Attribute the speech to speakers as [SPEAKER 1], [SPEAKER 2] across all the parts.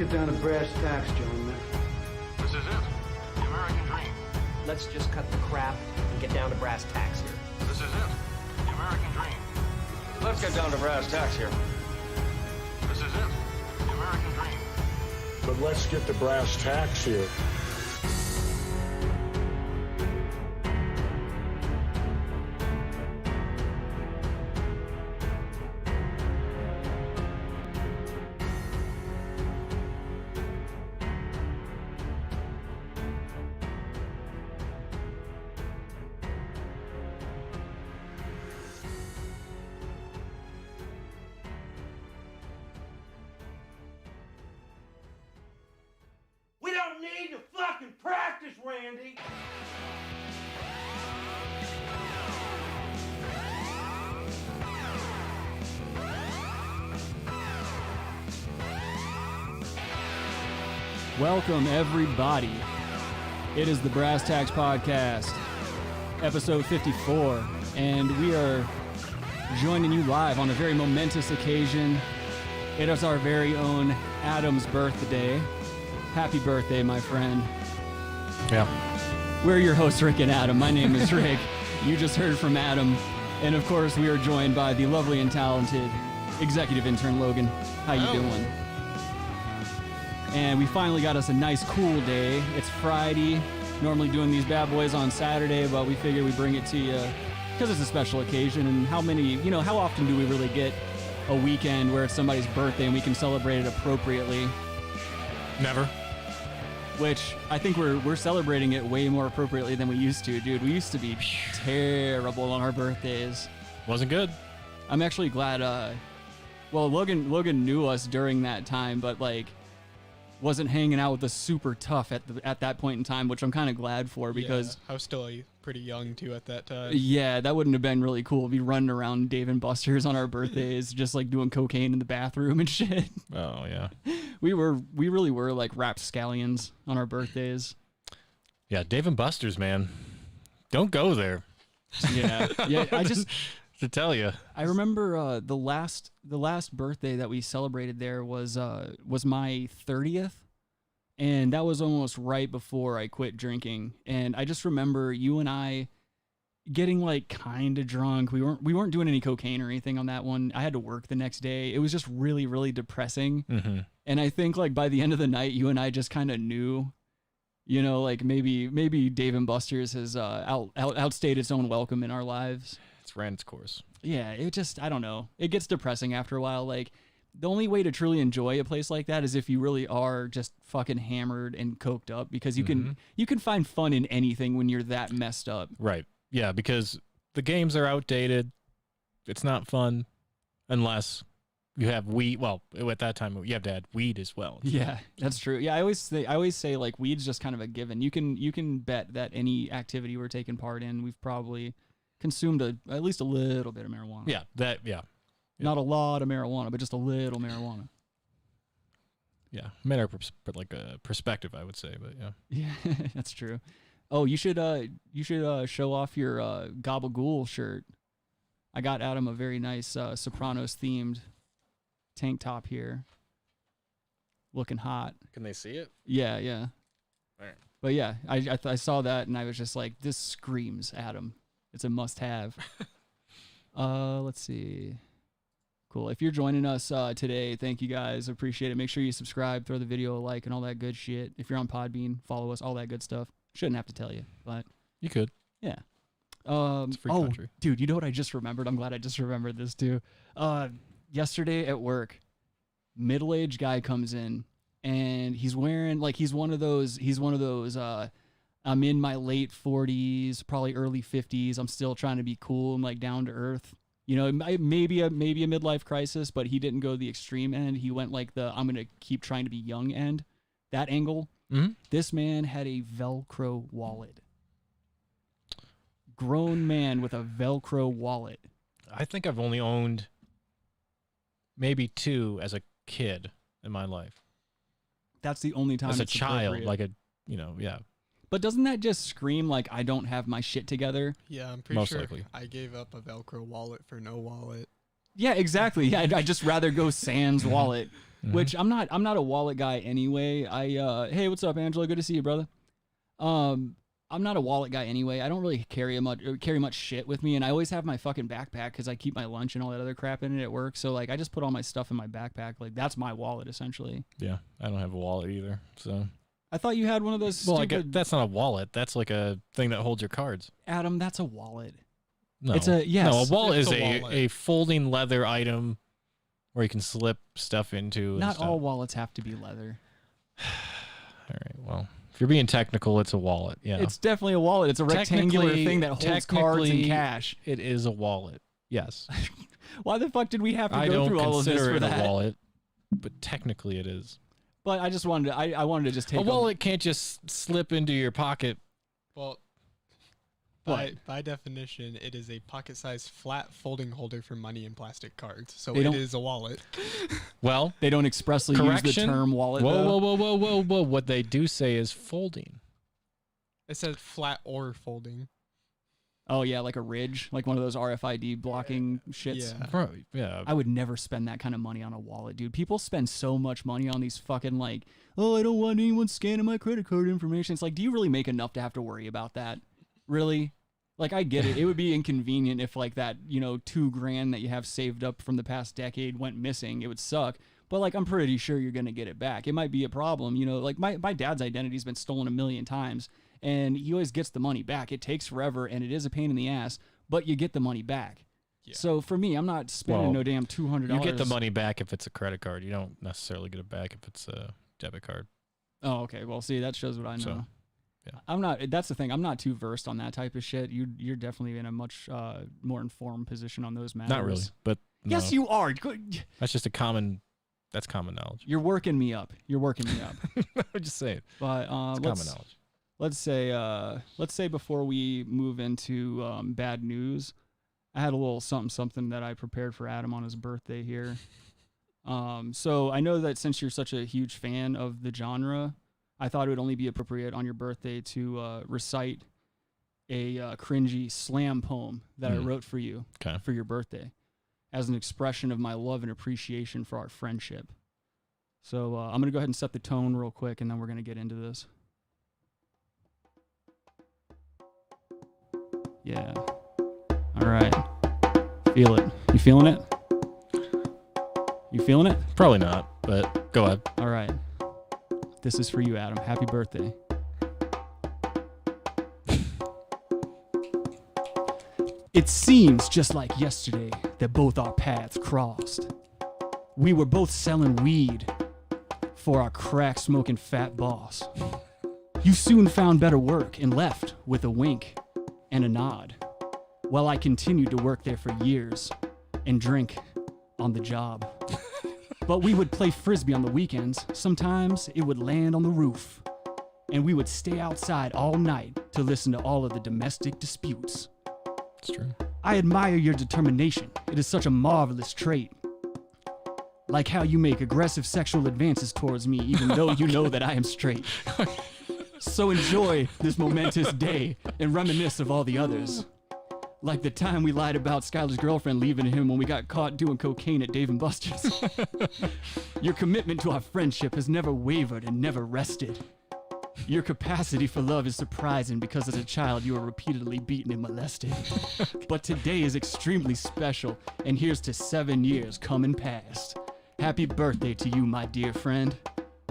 [SPEAKER 1] get down to brass tacks, gentlemen.
[SPEAKER 2] This is it. The American dream.
[SPEAKER 3] Let's just cut the crap and get down to brass tacks here.
[SPEAKER 2] This is it. The American dream.
[SPEAKER 4] Let's get down to brass tacks here.
[SPEAKER 2] This is it. The American dream.
[SPEAKER 5] But let's get to brass tacks here.
[SPEAKER 1] Need to fucking practice, Randy.
[SPEAKER 6] Welcome, everybody. It is the Brass Tacks Podcast, episode 54, and we are joining you live on a very momentous occasion. It is our very own Adam's birthday. Happy birthday, my friend.
[SPEAKER 7] Yeah.
[SPEAKER 6] We're your hosts, Rick and Adam. My name is Rick. You just heard from Adam. And of course, we are joined by the lovely and talented executive intern, Logan. How you doing? And we finally got us a nice, cool day. It's Friday. Normally doing these bad boys on Saturday, but we figured we'd bring it to you because it's a special occasion. And how often do we really get a weekend where it's somebody's birthday and we can celebrate it appropriately?
[SPEAKER 7] Never.
[SPEAKER 6] Which I think we're celebrating it way more appropriately than we used to, dude. We used to be terrible on our birthdays.
[SPEAKER 7] Wasn't good.
[SPEAKER 6] I'm actually glad. Logan knew us during that time, but wasn't hanging out with us super tough at that point in time, which I'm kind of glad for because
[SPEAKER 8] I was still pretty young too at that time.
[SPEAKER 6] Yeah, that wouldn't have been really cool. Be running around Dave and Buster's on our birthdays, just doing cocaine in the bathroom and shit.
[SPEAKER 7] Oh yeah.
[SPEAKER 6] We really were like rapscallions on our birthdays.
[SPEAKER 7] Yeah, Dave and Buster's, man. Don't go there.
[SPEAKER 6] Yeah. I just
[SPEAKER 7] to tell you.
[SPEAKER 6] I remember the last birthday that we celebrated there was my 30th, and that was almost right before I quit drinking. And I just remember you and I getting kind of drunk. We weren't doing any cocaine or anything on that one. I had to work the next day. It was just really, really depressing.
[SPEAKER 7] Mm-hmm.
[SPEAKER 6] And I think by the end of the night, you and I just kind of knew, maybe Dave and Buster's has outstayed its own welcome in our lives.
[SPEAKER 7] It's ran its course.
[SPEAKER 6] Yeah, it just, I don't know. It gets depressing after a while. The only way to truly enjoy a place like that is if you really are just fucking hammered and coked up, because you can find fun in anything when you're that messed up.
[SPEAKER 7] Right. Yeah, because the games are outdated. It's not fun unless you have weed. Well, at that time you have to add weed as well.
[SPEAKER 6] Yeah, that's true. Yeah, I always say weed's just kind of a given. You can bet that any activity we're taking part in, we've probably consumed at least a little bit of marijuana.
[SPEAKER 7] Yeah.
[SPEAKER 6] Not a lot of marijuana, but just a little marijuana.
[SPEAKER 7] Yeah, matter of perspective, I would say, but yeah.
[SPEAKER 6] Yeah, that's true. Oh, you should show off your Gabagool shirt. I got Adam a very nice Sopranos themed tank top here. Looking hot.
[SPEAKER 7] Can they see it?
[SPEAKER 6] Yeah.
[SPEAKER 7] All right.
[SPEAKER 6] But yeah, I saw that and I was just like, this screams Adam. It's a must-have. Let's see. Cool. If you're joining us today, thank you guys. Appreciate it. Make sure you subscribe, throw the video a like, and all that good shit. If you're on Podbean, follow us, all that good stuff. Shouldn't have to tell you, but
[SPEAKER 7] you could.
[SPEAKER 6] Yeah.
[SPEAKER 7] It's free country.
[SPEAKER 6] Dude, you know what I just remembered? I'm glad I just remembered this too. Yesterday at work, middle-aged guy comes in and he's wearing he's one of those I'm in my late 40s, probably early 50s. I'm still trying to be cool and down to earth. Maybe a midlife crisis, but he didn't go the extreme end. He went I'm going to keep trying to be young end, that angle.
[SPEAKER 7] Mm-hmm.
[SPEAKER 6] This man had a Velcro wallet. Grown man with a Velcro wallet.
[SPEAKER 7] I think I've only owned maybe two as a kid in my life.
[SPEAKER 6] That's the only time
[SPEAKER 7] as a
[SPEAKER 6] it's
[SPEAKER 7] child,
[SPEAKER 6] appropriate.
[SPEAKER 7] yeah.
[SPEAKER 6] But doesn't that just scream I don't have my shit together?
[SPEAKER 8] Yeah, I'm pretty
[SPEAKER 7] Most
[SPEAKER 8] sure
[SPEAKER 7] likely.
[SPEAKER 8] I gave up a Velcro wallet for no wallet.
[SPEAKER 6] Yeah, exactly. Yeah, I'd just rather go sans wallet,
[SPEAKER 7] Mhm.
[SPEAKER 6] which I'm not a wallet guy anyway. Hey, what's up, Angela? Good to see you, brother. I'm not a wallet guy anyway. I don't really carry much shit with me, and I always have my fucking backpack because I keep my lunch and all that other crap in it at work. So like, I just put all my stuff in my backpack. Like that's my wallet essentially.
[SPEAKER 7] Yeah, I don't have a wallet either. So
[SPEAKER 6] I thought you had one of those.
[SPEAKER 7] well,
[SPEAKER 6] Stupid...
[SPEAKER 7] that's not a wallet. That's like a thing that holds your cards.
[SPEAKER 6] Adam, that's a wallet.
[SPEAKER 7] No,
[SPEAKER 6] It's a yes.
[SPEAKER 7] No, a wallet
[SPEAKER 8] It's
[SPEAKER 7] is
[SPEAKER 8] a wallet.
[SPEAKER 7] a folding leather item where you can slip stuff into.
[SPEAKER 6] Not
[SPEAKER 7] and stuff.
[SPEAKER 6] all wallets have to be leather.
[SPEAKER 7] All right. Well, if you're being technical, it's a wallet. Yeah.
[SPEAKER 6] It's definitely a wallet. It's a rectangular
[SPEAKER 7] Technically-
[SPEAKER 6] thing that holds cards and
[SPEAKER 7] technically,
[SPEAKER 6] cash.
[SPEAKER 7] It is a wallet. Yes.
[SPEAKER 6] Why the fuck did we have to
[SPEAKER 7] I
[SPEAKER 6] go
[SPEAKER 7] don't
[SPEAKER 6] through all of this
[SPEAKER 7] consider
[SPEAKER 6] for
[SPEAKER 7] it
[SPEAKER 6] that?
[SPEAKER 7] a wallet, but technically it is.
[SPEAKER 6] But I just wanted to. I wanted to just take
[SPEAKER 7] A wallet can't just slip into your pocket.
[SPEAKER 8] Well,
[SPEAKER 6] What?
[SPEAKER 8] by definition, it is a pocket-sized flat folding holder for money and plastic cards. So
[SPEAKER 6] They
[SPEAKER 8] it
[SPEAKER 6] don't-
[SPEAKER 8] is a wallet.
[SPEAKER 7] Well,
[SPEAKER 6] They don't expressly use the
[SPEAKER 7] correction.
[SPEAKER 6] term wallet.
[SPEAKER 7] Whoa,
[SPEAKER 6] though.
[SPEAKER 7] whoa. What they do say is folding.
[SPEAKER 8] It says flat or folding.
[SPEAKER 6] Oh yeah, like a ridge, like one of those RFID blocking shits.
[SPEAKER 8] Yeah.
[SPEAKER 7] Bro, yeah.
[SPEAKER 6] I would never spend that kind of money on a wallet, dude. People spend so much money on these fucking like, oh, I don't want anyone scanning my credit card information. It's like, do you really make enough to have to worry about that? Really? Like, I get it. It would be inconvenient if like that, $2,000 that you have saved up from the past decade went missing. It would suck. But like, I'm pretty sure you're gonna get it back. It might be a problem, like my dad's identity's been stolen 1,000,000 times. And he always gets the money back. It takes forever, and it is a pain in the ass, but you get the money back.
[SPEAKER 8] Yeah.
[SPEAKER 6] So for me, I'm not spending
[SPEAKER 7] Well,
[SPEAKER 6] no damn $200.
[SPEAKER 7] You get the money back if it's a credit card. You don't necessarily get it back if it's a debit card.
[SPEAKER 6] Oh, okay. Well, see, that shows what I know.
[SPEAKER 7] So, yeah.
[SPEAKER 6] I'm not. That's the thing. I'm not too versed on that type of shit. You're definitely in a much more informed position on those matters.
[SPEAKER 7] Not really, but no,
[SPEAKER 6] Yes, you are. Good.
[SPEAKER 7] that's just that's common knowledge.
[SPEAKER 6] You're working me up.
[SPEAKER 7] I'm just saying.
[SPEAKER 6] But
[SPEAKER 7] It's common knowledge.
[SPEAKER 6] Let's say before we move into bad news, I had a little something that I prepared for Adam on his birthday here. So I know that since you're such a huge fan of the genre, I thought it would only be appropriate on your birthday to recite a cringy slam poem that I wrote for you for your birthday as an expression of my love and appreciation for our friendship. So I'm going to go ahead and set the tone real quick, and then we're going to get into this. Yeah. All right. Feel it. You feeling it? You feeling it?
[SPEAKER 7] Probably not, but go ahead.
[SPEAKER 6] All right. This is for you, Adam. Happy birthday. It seems just like yesterday that both our paths crossed. We were both selling weed for our crack-smoking fat boss. You soon found better work and left with a wink and a nod, while I continued to work there for years and drink on the job. But we would play frisbee on the weekends. Sometimes it would land on the roof, and we would stay outside all night to listen to all of the domestic disputes.
[SPEAKER 7] It's true.
[SPEAKER 6] I admire your determination. It is such a marvelous trait. Like how you make aggressive sexual advances towards me even though you know that I am straight. So enjoy this momentous day and reminisce of all the others. Like the time we lied about Skylar's girlfriend leaving him when we got caught doing cocaine at Dave & Buster's. Your commitment to our friendship has never wavered and never rested. Your capacity for love is surprising because as a child you were repeatedly beaten and molested. But today is extremely special, and here's to 7 years coming past. Happy birthday to you, my dear friend.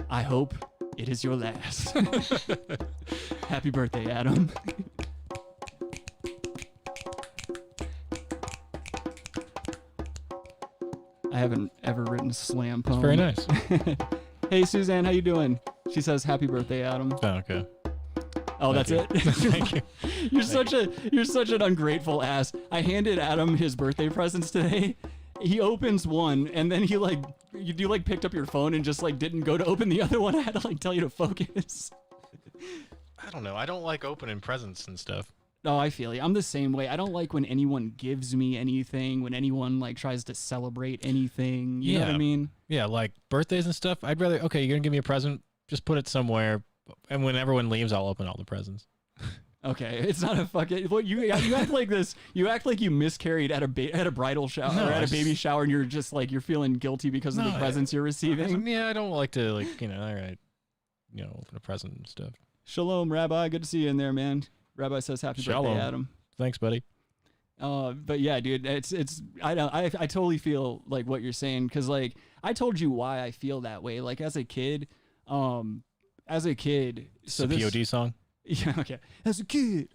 [SPEAKER 6] I hope it is your last. Happy birthday, Adam. I haven't ever written a slam poem.
[SPEAKER 7] Very nice.
[SPEAKER 6] Hey, Suzanne, how you doing? She says, "Happy birthday, Adam."
[SPEAKER 7] Oh, okay.
[SPEAKER 6] Oh, that's it.
[SPEAKER 7] Thank you.
[SPEAKER 6] You're such an ungrateful ass. I handed Adam his birthday presents today. He opens one, and then you picked up your phone and just didn't go to open the other one. I had to tell you to focus.
[SPEAKER 7] I don't know. I don't like opening presents and stuff.
[SPEAKER 6] Oh, I feel you. I'm the same way. I don't like when anyone gives me anything, when anyone tries to celebrate anything. You know what I mean?
[SPEAKER 7] Yeah, like birthdays and stuff. I'd rather, okay, you're going to give me a present, just put it somewhere, and when everyone leaves, I'll open all the presents.
[SPEAKER 6] Okay, it's not a fucking. Well, you act like this. You act like you miscarried at a bridal shower or at a baby shower, and you're just like you're feeling guilty because of the presents you're receiving.
[SPEAKER 7] Yeah, I don't like to all right, open a present and stuff.
[SPEAKER 6] Shalom, Rabbi. Good to see you in there, man. Rabbi says happy birthday, Adam.
[SPEAKER 7] Thanks, buddy.
[SPEAKER 6] But yeah, dude, I totally feel like what you're saying because like I told you why I feel that way. Like as a kid, so
[SPEAKER 7] it's a POD song.
[SPEAKER 6] Yeah, okay. As a kid,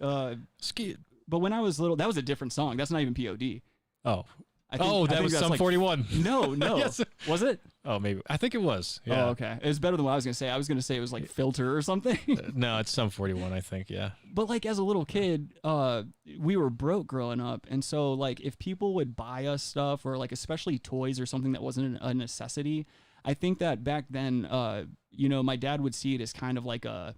[SPEAKER 7] Skid.
[SPEAKER 6] But when I was little, that was a different song. That's not even POD.
[SPEAKER 7] Oh.
[SPEAKER 6] I think
[SPEAKER 7] that was Sum 41.
[SPEAKER 6] No.
[SPEAKER 7] Yes.
[SPEAKER 6] Was it?
[SPEAKER 7] Oh, maybe. I think it was. Yeah.
[SPEAKER 6] Oh, okay. It was better than what I was going to say. I was going to say it was like Filter or something.
[SPEAKER 7] No, it's Sum 41, I think, yeah.
[SPEAKER 6] But like as a little kid, we were broke growing up. And so like if people would buy us stuff or like especially toys or something that wasn't a necessity, I think that back then, my dad would see it as kind of like a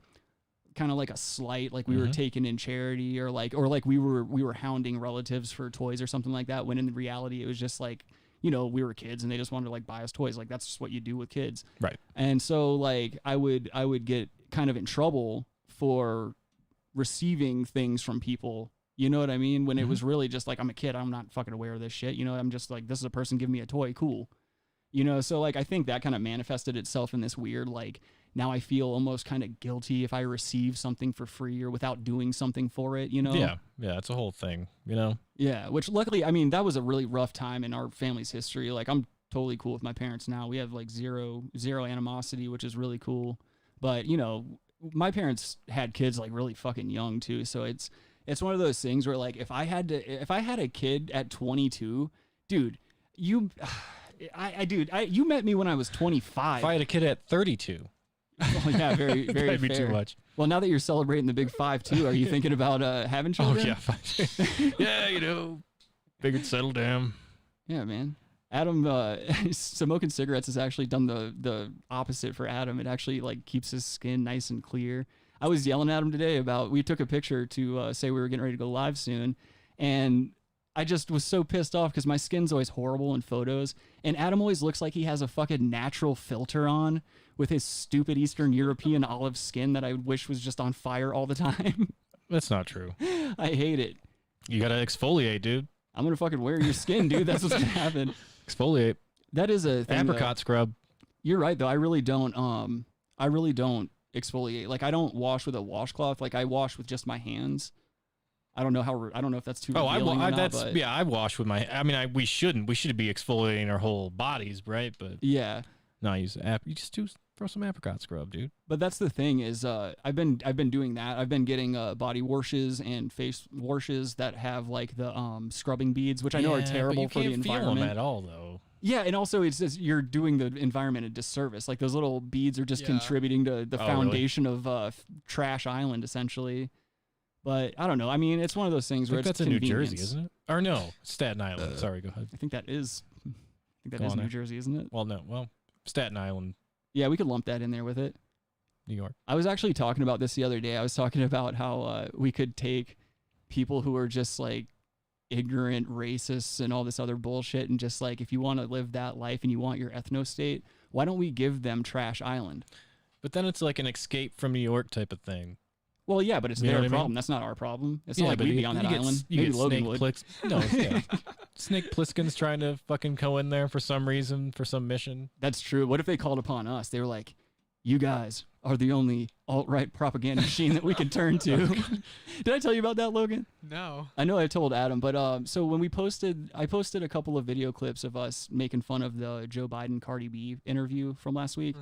[SPEAKER 6] slight, like we were taking in charity or like we were hounding relatives for toys or something like that, when in reality it was just like, we were kids and they just wanted to like buy us toys. Like that's just what you do with kids.
[SPEAKER 7] Right.
[SPEAKER 6] And so like I would get kind of in trouble for receiving things from people, you know what I mean? When it was really just like, I'm a kid, I'm not fucking aware of this shit. I'm just like, this is a person giving me a toy. Cool. So like, I think that kind of manifested itself in this weird, like, now I feel almost kind of guilty if I receive something for free or without doing something for it,
[SPEAKER 7] Yeah, it's a whole thing,
[SPEAKER 6] Yeah, which luckily, I mean, that was a really rough time in our family's history. Like, I'm totally cool with my parents now. We have like zero animosity, which is really cool. But, my parents had kids like really fucking young too. So it's one of those things where like, if I had a kid at 22, dude, you met me when I was 25.
[SPEAKER 7] If I had a kid at 32.
[SPEAKER 6] Oh, yeah, very, very
[SPEAKER 7] That'd be
[SPEAKER 6] fair.
[SPEAKER 7] too much.
[SPEAKER 6] Well, now that you're celebrating the big 5 too, are you thinking about having children?
[SPEAKER 7] Oh yeah, yeah, figured settle down.
[SPEAKER 6] Yeah, man. Adam, smoking cigarettes has actually done the opposite for Adam. It actually like keeps his skin nice and clear. I was yelling at him today we took a picture to say we were getting ready to go live soon, and I just was so pissed off because my skin's always horrible in photos, and Adam always looks like he has a fucking natural filter on with his stupid Eastern European olive skin that I wish was just on fire all the time.
[SPEAKER 7] That's not true.
[SPEAKER 6] I hate it.
[SPEAKER 7] You gotta exfoliate, dude.
[SPEAKER 6] I'm gonna fucking wear your skin, dude. That's what's gonna happen.
[SPEAKER 7] Exfoliate.
[SPEAKER 6] That is a thing.
[SPEAKER 7] Apricot scrub.
[SPEAKER 6] You're right though. I really don't exfoliate. Like I don't wash with a washcloth. Like I wash with just my hands. I don't know if that's too.
[SPEAKER 7] I wash with my. I mean, we should be exfoliating our whole bodies, right? But
[SPEAKER 6] yeah.
[SPEAKER 7] No, you just throw some apricot scrub, dude.
[SPEAKER 6] But that's the thing is, I've been doing that. I've been getting body washes and face washes that have like the scrubbing beads, which I know are terrible for the environment.
[SPEAKER 7] You can't feel them at all, though.
[SPEAKER 6] Yeah, and also it's just you're doing the environment a disservice. Like those little beads are just contributing to the foundation of Trash Island, essentially. But I don't know. I mean, it's one of those things where
[SPEAKER 7] that's
[SPEAKER 6] in
[SPEAKER 7] New Jersey, isn't it? Or no, Staten Island. Sorry, go ahead.
[SPEAKER 6] I think that is New Jersey, isn't it?
[SPEAKER 7] Well, Staten Island.
[SPEAKER 6] Yeah, we could lump that in there with it.
[SPEAKER 7] New York.
[SPEAKER 6] I was actually talking about this the other day. I was talking about how we could take people who are just like ignorant racists and all this other bullshit and just like, if you want to live that life and you want your ethno state, why don't we give them Trash Island?
[SPEAKER 7] But then it's like an escape from New York type of thing.
[SPEAKER 6] Well, yeah, but it's their problem. That's not our problem. It's not like we'd be on that island. Maybe Logan would.
[SPEAKER 7] Snake Plissken's trying to fucking go in there for some reason, for some mission.
[SPEAKER 6] That's true. What if they called upon us? They were like, you guys are the only alt-right propaganda machine that we can turn to. Did I tell you about that, Logan?
[SPEAKER 8] No.
[SPEAKER 6] I know I told Adam, but so when I posted a couple of video clips of us making fun of the Joe Biden Cardi B interview from last week,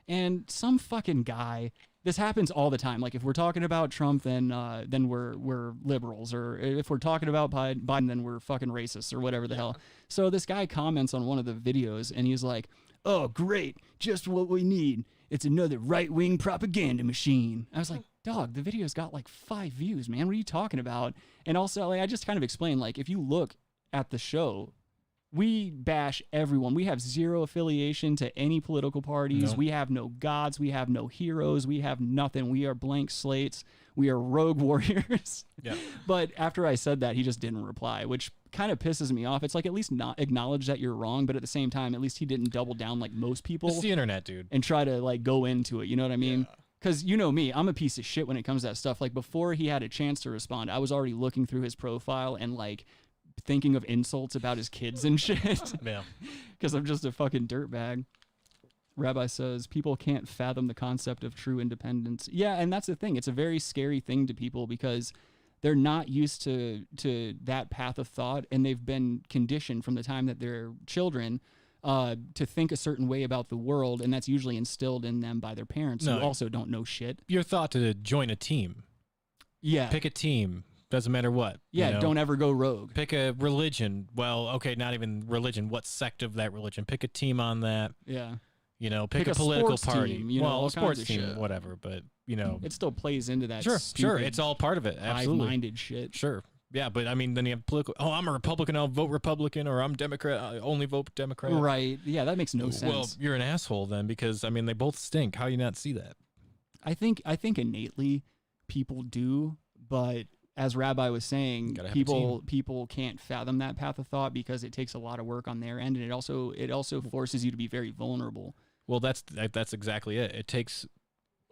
[SPEAKER 6] and some fucking guy. This happens all the time. Like if we're talking about Trump, then we're liberals, or if we're talking about Biden, then we're fucking racists, or whatever the hell. So this guy comments on one of the videos, and he's like, "Oh, great, just what we need. It's another right-wing propaganda machine." I was like, "Dog, the video's got like 5 views, man. What are you talking about?" And also, like, I just kind of explained, like, if you look at the show, we bash everyone. We have zero affiliation to any political parties. No. We have no gods. We have no heroes. We have nothing. We are blank slates. We are rogue warriors. Yeah. But after I said that, he just didn't reply, which kind of pisses me off. It's like, at least not acknowledge that you're wrong, but at the same time, at least he didn't double down like most people.
[SPEAKER 7] It's the internet, dude.
[SPEAKER 6] And try to like go into it. You know what I mean? Because you know me, I'm a piece of shit when it comes to that stuff. Like before he had a chance to respond, I was already looking through his profile and like thinking of insults about his kids and shit.
[SPEAKER 7] Yeah.
[SPEAKER 6] Because I'm just a fucking dirtbag. Rabbi says people can't fathom the concept of true independence. Yeah, and that's the thing. It's a very scary thing to people because they're not used to that path of thought, and they've been conditioned from the time that they're children to think a certain way about the world, and that's usually instilled in them by their parents who also don't know shit.
[SPEAKER 7] You're thought to join a team.
[SPEAKER 6] Yeah.
[SPEAKER 7] Pick a team. Doesn't matter what.
[SPEAKER 6] Yeah,
[SPEAKER 7] you know?
[SPEAKER 6] don't ever go rogue.
[SPEAKER 7] Pick a religion. Well, okay, not even religion. What sect of that religion? Pick a team on that.
[SPEAKER 6] Yeah.
[SPEAKER 7] You know, pick a political party.
[SPEAKER 6] Team, you know,
[SPEAKER 7] well,
[SPEAKER 6] all
[SPEAKER 7] a sports
[SPEAKER 6] kinds of
[SPEAKER 7] team,
[SPEAKER 6] shit.
[SPEAKER 7] whatever. But, you know.
[SPEAKER 6] It still plays into that
[SPEAKER 7] Sure,
[SPEAKER 6] stupid,
[SPEAKER 7] it's all part of it. Absolutely.
[SPEAKER 6] hive-minded shit.
[SPEAKER 7] Sure. Yeah, but I mean, then you have political. Oh, I'm a Republican. I'll vote Republican, or I'm Democrat. I only vote Democrat.
[SPEAKER 6] Right. Yeah, that makes no sense.
[SPEAKER 7] Well, you're an asshole then, because I mean, they both stink. How do you not see that?
[SPEAKER 6] I think innately people do, but as Rabbi was saying,
[SPEAKER 7] Gotta have a
[SPEAKER 6] people can't fathom that path of thought because it takes a lot of work on their end, and it also forces you to be very vulnerable.
[SPEAKER 7] Well, that's exactly it. It takes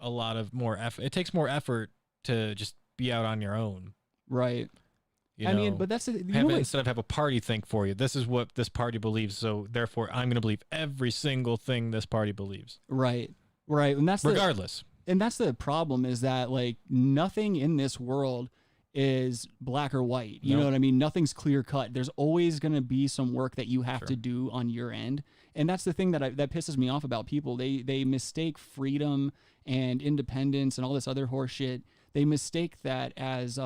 [SPEAKER 7] a lot of more effort. It takes more effort to just be out on your own.
[SPEAKER 6] Right.
[SPEAKER 7] You
[SPEAKER 6] I
[SPEAKER 7] know,
[SPEAKER 6] mean, but that's
[SPEAKER 7] instead of have a party think for you. This is what this party believes, so therefore I'm going to believe every single thing this party believes.
[SPEAKER 6] Right. And that's
[SPEAKER 7] regardless.
[SPEAKER 6] And that's the problem, is that like nothing in this world is black or white. You know what I mean? Nothing's clear cut. There's always going to be some work that you have to do on your end. And that's the thing that pisses me off about people. They mistake freedom and independence and all this other horse shit. They mistake that as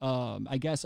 [SPEAKER 6] I guess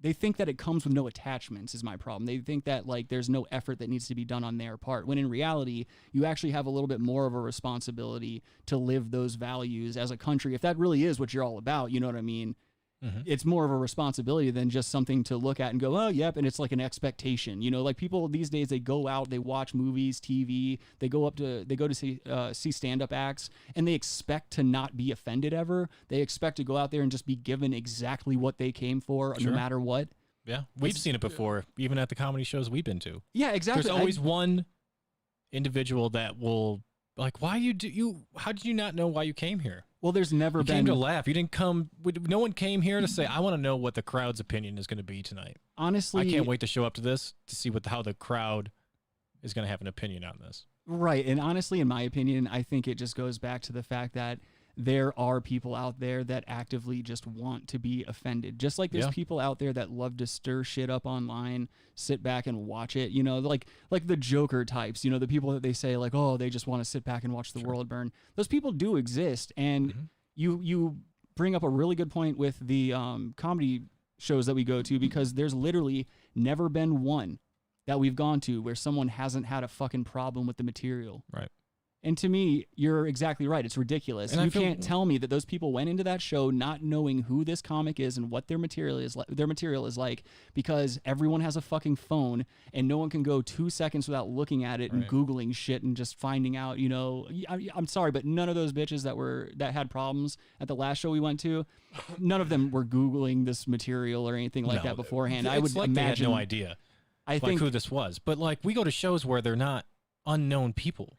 [SPEAKER 6] they think that it comes with no attachments is my problem. They think that like there's no effort that needs to be done on their part, when in reality you actually have a little bit more of a responsibility to live those values as a country, if that really is what you're all about. You know what I mean? Mm-hmm. It's more of a responsibility than just something to look at and go, oh, yep. And it's like an expectation, you know, like people these days, they go out, they watch movies, TV, they go to see stand-up acts, and they expect to not be offended ever. They expect to go out there and just be given exactly what they came for, no matter what.
[SPEAKER 7] Yeah. We've seen it before, even at the comedy shows we've been to.
[SPEAKER 6] Yeah, exactly.
[SPEAKER 7] There's always one individual that will like, how did you not know why you came here?
[SPEAKER 6] Well, there's never been...
[SPEAKER 7] You came to laugh. You didn't come... No one came here to say, I want to know what the crowd's opinion is going to be tonight.
[SPEAKER 6] Honestly...
[SPEAKER 7] I can't wait to show up to this to see how the crowd is going to have an opinion on this.
[SPEAKER 6] Right. And honestly, in my opinion, I think it just goes back to the fact that there are people out there that actively just want to be offended. Just like there's people out there that love to stir shit up online, sit back and watch it, you know, like the Joker types, you know, the people that they say like, oh, they just want to sit back and watch the world burn. Those people do exist. And you bring up a really good point with the comedy shows that we go to, because there's literally never been one that we've gone to where someone hasn't had a fucking problem with the material.
[SPEAKER 7] Right.
[SPEAKER 6] And to me, you're exactly right. It's ridiculous. And you can't tell me that those people went into that show not knowing who this comic is and what their material is like, because everyone has a fucking phone and no one can go 2 seconds without looking at it and Googling shit and just finding out, you know. I'm sorry, but none of those bitches that had problems at the last show we went to, none of them were Googling this material or anything like that beforehand. I would imagine
[SPEAKER 7] they had no idea who this was. But like, we go to shows where they're not unknown people.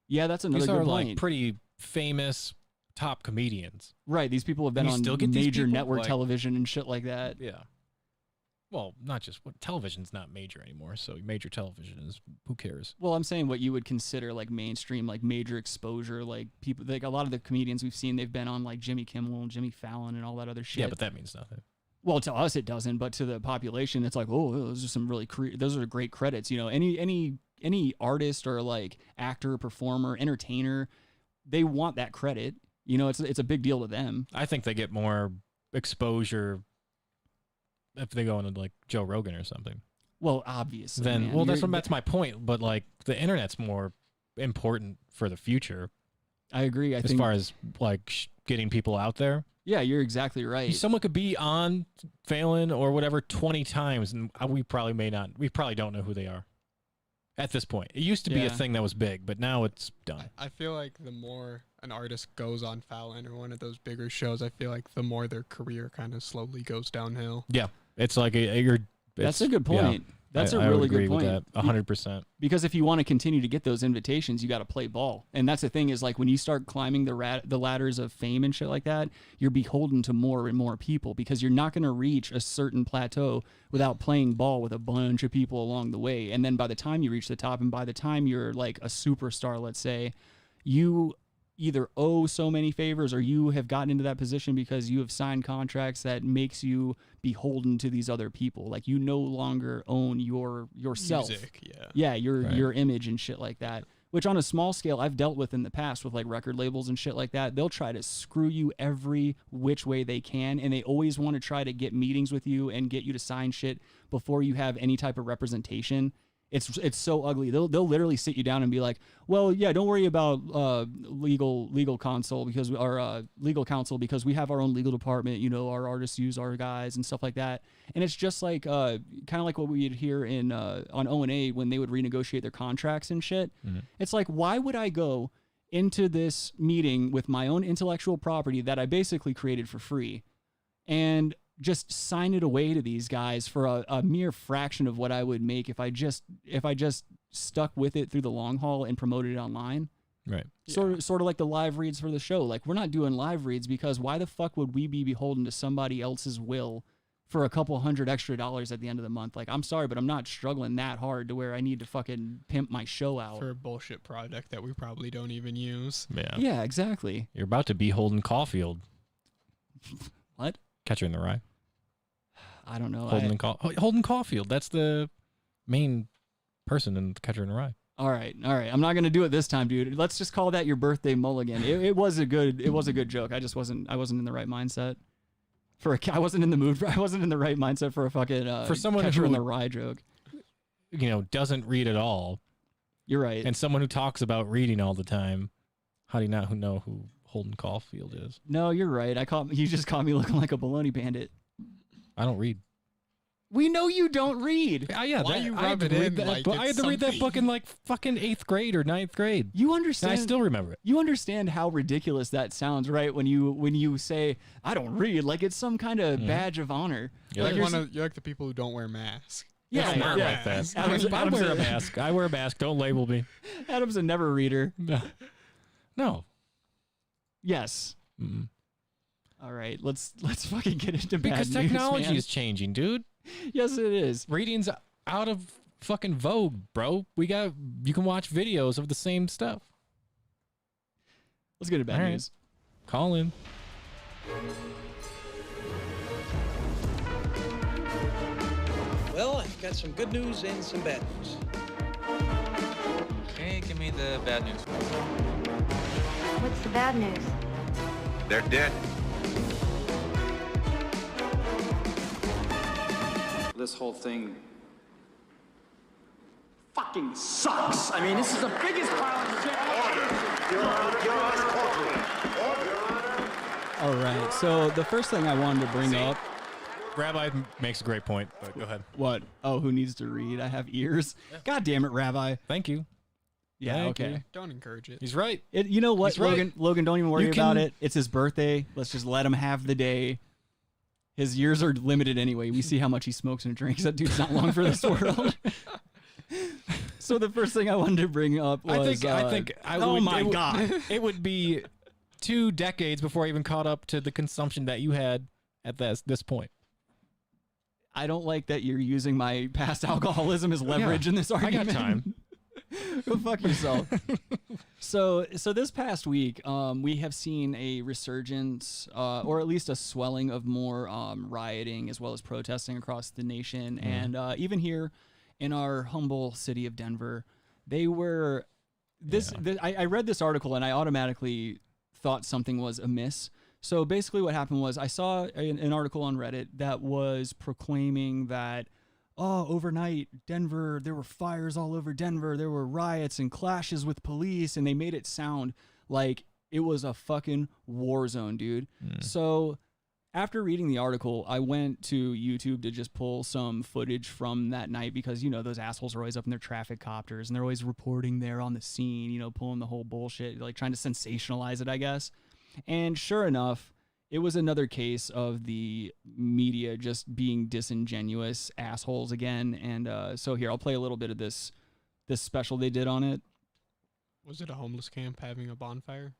[SPEAKER 6] Yeah, that's another
[SPEAKER 7] good
[SPEAKER 6] point.
[SPEAKER 7] These are like pretty famous top comedians.
[SPEAKER 6] Right, these people have been on major network television and shit like that.
[SPEAKER 7] Yeah. Well, not just television's not major anymore, so major television is, who cares?
[SPEAKER 6] Well, I'm saying what you would consider like mainstream, like major exposure, like people, like a lot of the comedians we've seen, they've been on like Jimmy Kimmel and Jimmy Fallon and all that other shit.
[SPEAKER 7] Yeah, but that means nothing.
[SPEAKER 6] Well, to us it doesn't, but to the population, it's like, oh, those are some really those are great credits. You know, any artist or like actor, performer, entertainer, they want that credit. You know, it's a big deal to them.
[SPEAKER 7] I think they get more exposure if they go into like Joe Rogan or something.
[SPEAKER 6] Well, obviously.
[SPEAKER 7] That's my point. But like the internet's more important for the future.
[SPEAKER 6] I agree.
[SPEAKER 7] As far as like getting people out there.
[SPEAKER 6] Yeah, you're exactly right.
[SPEAKER 7] Someone could be on Phelan or whatever 20 times, and we probably don't know who they are at this point. It used to be a thing that was big, but now it's done.
[SPEAKER 8] I feel like the more an artist goes on Fallon or one of those bigger shows, I feel like the more their career kind of slowly goes downhill.
[SPEAKER 7] Yeah, it's like
[SPEAKER 6] that's a good point.
[SPEAKER 7] Yeah.
[SPEAKER 6] That's a
[SPEAKER 7] I
[SPEAKER 6] really
[SPEAKER 7] would agree
[SPEAKER 6] good point.
[SPEAKER 7] with that 100%.
[SPEAKER 6] Because if you want to continue to get those invitations, you got to play ball. And that's the thing is like when you start climbing the ladders of fame and shit like that, you're beholden to more and more people because you're not going to reach a certain plateau without playing ball with a bunch of people along the way. And then by the time you reach the top and by the time you're like a superstar, let's say, you either owe so many favors or you have gotten into that position because you have signed contracts that makes you beholden to these other people. Like you no longer own yourself.
[SPEAKER 8] Music,
[SPEAKER 6] Your image and shit like that. Which on a small scale I've dealt with in the past with like record labels and shit like that. They'll try to screw you every which way they can, and they always want to try to get meetings with you and get you to sign shit before you have any type of representation. It's so ugly. They'll literally sit you down and be like, well, yeah, don't worry about legal counsel because we have our own legal department. You know, our artists use our guys and stuff like that. And it's just like kind of like what we'd hear in on O&A when they would renegotiate their contracts and shit. Mm-hmm. It's like, why would I go into this meeting with my own intellectual property that I basically created for free and just sign it away to these guys for a mere fraction of what I would make if I just stuck with it through the long haul and promoted it online.
[SPEAKER 7] Right.
[SPEAKER 6] Sort of like the live reads for the show. Like we're not doing live reads because why the fuck would we be beholden to somebody else's will for a couple $100 extra at the end of the month? Like I'm sorry, but I'm not struggling that hard to where I need to fucking pimp my show out
[SPEAKER 8] for a bullshit product that we probably don't even use.
[SPEAKER 6] Yeah, exactly.
[SPEAKER 7] You're about to be Holden Caulfield.
[SPEAKER 6] What?
[SPEAKER 7] Catcher in the Rye.
[SPEAKER 6] I don't know.
[SPEAKER 7] Holden Caulfield. That's the main person in Catcher in the Rye.
[SPEAKER 6] All right. I'm not gonna do it this time, dude. Let's just call that your birthday mulligan. It was a good joke. I wasn't in the right mindset I wasn't in the mood I wasn't in the right mindset for a fucking
[SPEAKER 7] for someone
[SPEAKER 6] Catcher
[SPEAKER 7] who
[SPEAKER 6] in the Rye joke.
[SPEAKER 7] You know, doesn't read at all.
[SPEAKER 6] You're right.
[SPEAKER 7] And someone who talks about reading all the time. How do you not know who Holden Caulfield is?
[SPEAKER 6] No, you're right. You just caught me looking like a baloney bandit.
[SPEAKER 7] I don't read.
[SPEAKER 6] We know you don't read.
[SPEAKER 8] Yeah, why you rub it in like
[SPEAKER 7] I had to read that book in like fucking 8th grade or 9th grade.
[SPEAKER 6] You understand?
[SPEAKER 7] And I still remember it.
[SPEAKER 6] You understand how ridiculous that sounds, right? When you say I don't read, like it's some kind of badge of honor.
[SPEAKER 8] You're like the people who don't wear masks.
[SPEAKER 6] Yeah,
[SPEAKER 7] it's not like that. I wear a mask. I wear a mask. Don't label me.
[SPEAKER 6] Adam's a never reader.
[SPEAKER 7] No.
[SPEAKER 6] Yes.
[SPEAKER 7] Mm-mm.
[SPEAKER 6] All right, let's fucking get into bad
[SPEAKER 7] because
[SPEAKER 6] news,
[SPEAKER 7] technology
[SPEAKER 6] man.
[SPEAKER 7] is changing, dude.
[SPEAKER 6] Yes, it is.
[SPEAKER 7] Reading's out of fucking vogue, bro. You can watch videos of the same stuff.
[SPEAKER 6] Let's get to bad news.
[SPEAKER 7] Call in.
[SPEAKER 9] Well, I've got some good news and some bad news.
[SPEAKER 2] Okay, give me the bad news.
[SPEAKER 10] What's the bad news?
[SPEAKER 2] They're dead.
[SPEAKER 11] This whole thing fucking sucks. I mean, this is the biggest pile of shit.
[SPEAKER 6] All right, so the first thing I wanted to bring up.
[SPEAKER 7] Rabbi makes a great point, but go ahead.
[SPEAKER 6] What? Oh, who needs to read? I have ears. Yeah. God damn it, Rabbi.
[SPEAKER 7] Thank you.
[SPEAKER 6] Yeah,
[SPEAKER 7] Thank
[SPEAKER 6] okay.
[SPEAKER 7] you.
[SPEAKER 8] Don't encourage it.
[SPEAKER 7] He's right.
[SPEAKER 6] You know what,
[SPEAKER 7] Logan?
[SPEAKER 6] Right. Logan, don't even worry about it. It's his birthday. Let's just let him have the day. His years are limited anyway. We see how much he smokes and drinks. That dude's not long for this world. So the first thing I wanted to bring up was...
[SPEAKER 7] God. It would be 2 decades before I even caught up to the consumption that you had at this point.
[SPEAKER 6] I don't like that you're using my past alcoholism as leverage in this argument.
[SPEAKER 7] I got time.
[SPEAKER 6] Go fuck yourself. So this past week, we have seen a resurgence, or at least a swelling of more rioting as well as protesting across the nation, and even here in our humble city of Denver, they were. I read this article and I automatically thought something was amiss. So basically what happened was I saw an article on Reddit that was proclaiming that, overnight, Denver, there were fires all over Denver. There were riots and clashes with police, and they made it sound like it was a fucking war zone, dude. So after reading the article, I went to YouTube to just pull some footage from that night because, you know, those assholes are always up in their traffic copters and they're always reporting there on the scene, you know, pulling the whole bullshit, like trying to sensationalize it, I guess. And sure enough, it was another case of the media just being disingenuous assholes again. And so here, I'll play a little bit of this special they did on it.
[SPEAKER 8] Was it a homeless camp having a bonfire?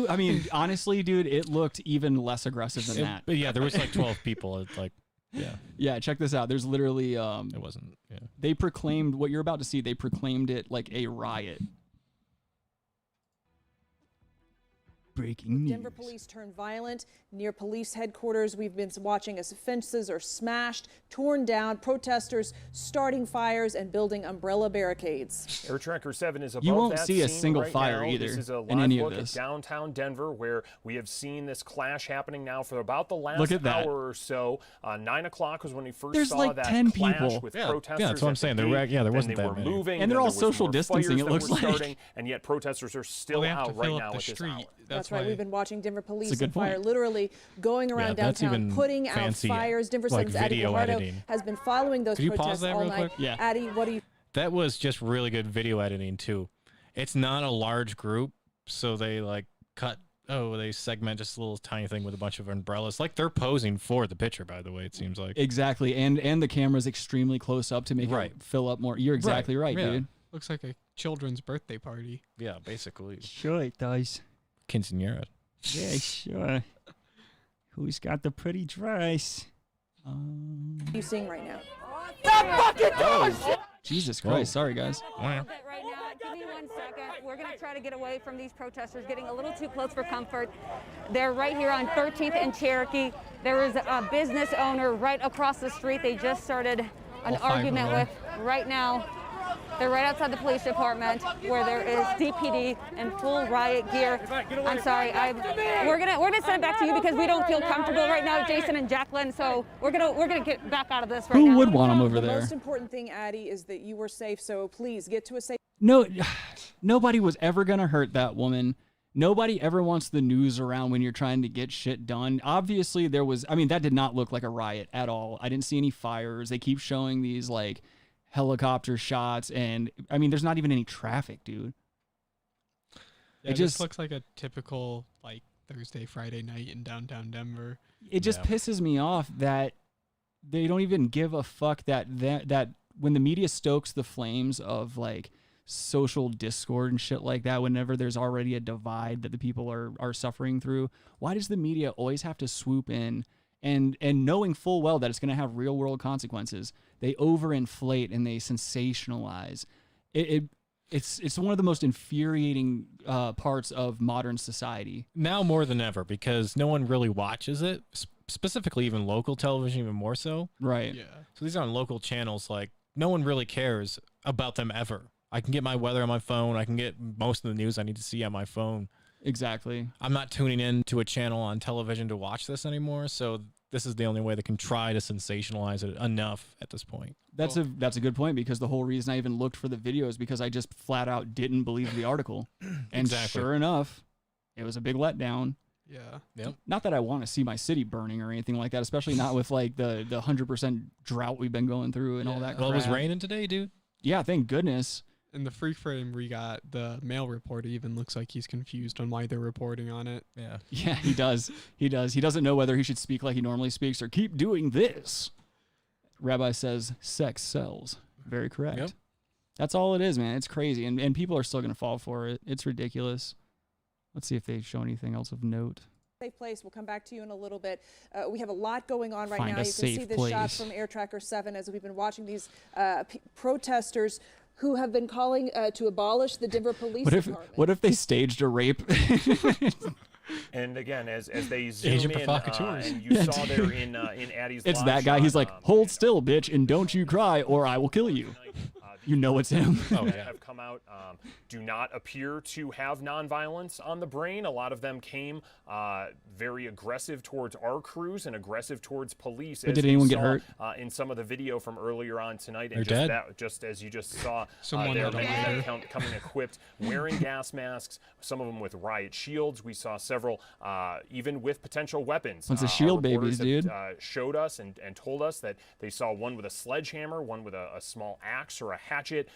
[SPEAKER 6] I mean, honestly, dude, it looked even less aggressive than that.
[SPEAKER 7] But yeah, there was like 12 people. It's like, yeah.
[SPEAKER 6] Yeah, check this out. There's literally
[SPEAKER 7] It wasn't. Yeah.
[SPEAKER 6] they proclaimed what you're about to see. They proclaimed it like a riot. Breaking news.
[SPEAKER 12] Denver police turned violent near police headquarters. We've been watching as fences are smashed, torn down, protesters starting fires and building umbrella barricades.
[SPEAKER 13] Air Tracker 7 is above
[SPEAKER 6] You won't
[SPEAKER 13] that
[SPEAKER 6] see a
[SPEAKER 13] scene
[SPEAKER 6] single
[SPEAKER 13] right
[SPEAKER 6] fire
[SPEAKER 13] now.
[SPEAKER 6] either
[SPEAKER 13] This is a
[SPEAKER 6] in
[SPEAKER 13] live
[SPEAKER 6] any of
[SPEAKER 13] look
[SPEAKER 6] this.
[SPEAKER 13] at downtown Denver, where we have seen this clash happening now for about the last
[SPEAKER 6] Look at that.
[SPEAKER 13] hour or so. 9 o'clock was when we first
[SPEAKER 6] There's
[SPEAKER 13] saw
[SPEAKER 6] like
[SPEAKER 13] that
[SPEAKER 6] 10
[SPEAKER 13] clash
[SPEAKER 6] people.
[SPEAKER 13] with
[SPEAKER 7] Yeah,
[SPEAKER 13] protesters.
[SPEAKER 7] yeah, that's what I'm
[SPEAKER 13] at the
[SPEAKER 7] saying. There
[SPEAKER 13] gate.
[SPEAKER 7] were- yeah, there
[SPEAKER 13] Then
[SPEAKER 7] wasn't
[SPEAKER 13] they
[SPEAKER 7] that
[SPEAKER 13] were
[SPEAKER 7] many.
[SPEAKER 13] moving,
[SPEAKER 6] And they're
[SPEAKER 13] then
[SPEAKER 6] all
[SPEAKER 13] there was
[SPEAKER 6] social
[SPEAKER 13] more
[SPEAKER 6] distancing,
[SPEAKER 13] fires
[SPEAKER 6] it
[SPEAKER 13] that
[SPEAKER 6] looks
[SPEAKER 13] were
[SPEAKER 6] like.
[SPEAKER 13] starting, and yet protesters are still
[SPEAKER 8] Well, they have to
[SPEAKER 13] out right
[SPEAKER 8] fill
[SPEAKER 13] now
[SPEAKER 8] up the
[SPEAKER 13] at this
[SPEAKER 8] street.
[SPEAKER 13] hour.
[SPEAKER 12] That's
[SPEAKER 8] why
[SPEAKER 12] right. We've been watching Denver police
[SPEAKER 6] That's a
[SPEAKER 12] and
[SPEAKER 6] good
[SPEAKER 12] fire
[SPEAKER 6] point.
[SPEAKER 12] literally going around
[SPEAKER 7] that's
[SPEAKER 12] downtown,
[SPEAKER 7] even
[SPEAKER 12] putting out
[SPEAKER 7] fancy,
[SPEAKER 12] fires. Denver
[SPEAKER 7] like
[SPEAKER 12] Sun's Addie
[SPEAKER 7] video
[SPEAKER 12] Guajardo
[SPEAKER 7] editing.
[SPEAKER 12] has been following those
[SPEAKER 7] Could you pause
[SPEAKER 12] protests
[SPEAKER 7] that
[SPEAKER 12] all
[SPEAKER 7] real
[SPEAKER 12] night.
[SPEAKER 7] quick?
[SPEAKER 6] Yeah.
[SPEAKER 12] Addie, what do you
[SPEAKER 7] That was just really good video editing too. It's not a large group, so they like they segment just a little tiny thing with a bunch of umbrellas. Like they're posing for the picture, by the way, it seems like.
[SPEAKER 6] Exactly. And the camera's extremely close up to make
[SPEAKER 7] Right.
[SPEAKER 6] it fill up more. You're exactly right,
[SPEAKER 7] yeah.
[SPEAKER 6] dude.
[SPEAKER 8] Looks like a children's birthday party.
[SPEAKER 7] Yeah, basically.
[SPEAKER 6] Sure it does.
[SPEAKER 7] Quinceañera.
[SPEAKER 6] Yeah, sure. Who's got the pretty dress?
[SPEAKER 12] seeing right now?
[SPEAKER 6] Jesus Christ. Sorry, guys.
[SPEAKER 10] Right now, give me 1 second. We're going to try to get away from these protesters getting a little too close for comfort. They're right here on 13th and Cherokee. There is a business owner right across the street. They just started an argument with right now. They're right outside the police department where there is DPD in full riot gear. I'm sorry. We're gonna send it back to you because we don't feel comfortable right now, Jason and Jacqueline. So we're gonna get back out of this right now.
[SPEAKER 6] Who would want them over
[SPEAKER 12] The
[SPEAKER 6] there?
[SPEAKER 12] most important thing, Addie, is that you were safe. So please get to a safe.
[SPEAKER 6] No, nobody was ever going to hurt that woman. Nobody ever wants the news around when you're trying to get shit done. Obviously, that did not look like a riot at all. I didn't see any fires. They keep showing these like helicopter shots, and I mean, there's not even any traffic, dude.
[SPEAKER 8] Yeah,
[SPEAKER 6] It just
[SPEAKER 8] this looks like a typical like Thursday, Friday night in downtown Denver.
[SPEAKER 6] It just pisses me off that they don't even give a fuck that when the media stokes the flames of like social discord and shit like that, whenever there's already a divide that the people are suffering through, why does the media always have to swoop in and knowing full well that it's going to have real world consequences, they overinflate and they sensationalize it's one of the most infuriating parts of modern society
[SPEAKER 7] Now more than ever, because no one really watches it, specifically even local television, even more so.
[SPEAKER 6] Right.
[SPEAKER 8] Yeah.
[SPEAKER 7] So these are on local channels. Like no one really cares about them ever. I can get my weather on my phone. I can get most of the news I need to see on my phone.
[SPEAKER 6] Exactly.
[SPEAKER 7] I'm not tuning in to a channel on television to watch this anymore. So this is the only way they can try to sensationalize it enough at this point.
[SPEAKER 6] That's a good point, because the whole reason I even looked for the video is because I just flat out didn't believe the article. And
[SPEAKER 7] Exactly.
[SPEAKER 6] sure enough, it was a big letdown.
[SPEAKER 8] Yeah.
[SPEAKER 7] Yep.
[SPEAKER 6] Not that I want to see my city burning or anything like that, especially not with like the 100% drought we've been going through and all that
[SPEAKER 7] Well, it was
[SPEAKER 6] crap.
[SPEAKER 7] raining today, dude.
[SPEAKER 6] Yeah, thank goodness.
[SPEAKER 8] In the free frame we got, the mail reporter even looks like he's confused on why they're reporting on it.
[SPEAKER 7] Yeah.
[SPEAKER 6] Yeah, he does. He does. He doesn't know whether he should speak like he normally speaks or keep doing this. Rabbi says sex sells. Very correct.
[SPEAKER 7] Yep.
[SPEAKER 6] That's all it is, man. It's crazy. And people are still going to fall for it. It's ridiculous. Let's see if they show anything else of note.
[SPEAKER 12] Safe place. We'll come back to you in a little bit. We have a lot going on right
[SPEAKER 6] Find
[SPEAKER 12] now.
[SPEAKER 6] a
[SPEAKER 12] You can see
[SPEAKER 6] safe
[SPEAKER 12] this shot
[SPEAKER 6] place.
[SPEAKER 12] from Air Tracker 7 as we've been watching these protesters who have been calling to abolish the Denver Police Department.
[SPEAKER 6] What if they staged a rape?
[SPEAKER 13] And again, as they zoom
[SPEAKER 7] Agent
[SPEAKER 13] in,
[SPEAKER 7] provocateurs.
[SPEAKER 13] and you saw there in Addie's
[SPEAKER 6] It's
[SPEAKER 13] live
[SPEAKER 6] that guy.
[SPEAKER 13] shot,
[SPEAKER 6] He's like, hold still, bitch, and don't you cry, or I will kill you. You know it's him.
[SPEAKER 13] that have come out do not appear to have nonviolence on the brain. A lot of them came very aggressive towards our crews and aggressive towards police.
[SPEAKER 6] But
[SPEAKER 13] as
[SPEAKER 6] did
[SPEAKER 13] we
[SPEAKER 6] anyone get
[SPEAKER 13] saw,
[SPEAKER 6] hurt?
[SPEAKER 13] In some of the video from earlier on tonight, and
[SPEAKER 7] They're dead.
[SPEAKER 13] just as you just saw,
[SPEAKER 8] Someone
[SPEAKER 13] they're
[SPEAKER 8] had a lighter.
[SPEAKER 13] coming equipped, wearing gas masks. Some of them with riot shields. We saw several, even with potential weapons.
[SPEAKER 6] Bunch of
[SPEAKER 13] Our
[SPEAKER 6] shield
[SPEAKER 13] reporters
[SPEAKER 6] babies,
[SPEAKER 13] have,
[SPEAKER 6] dude.
[SPEAKER 13] showed us and told us that they saw one with a sledgehammer, one with a small axe or a hatchet.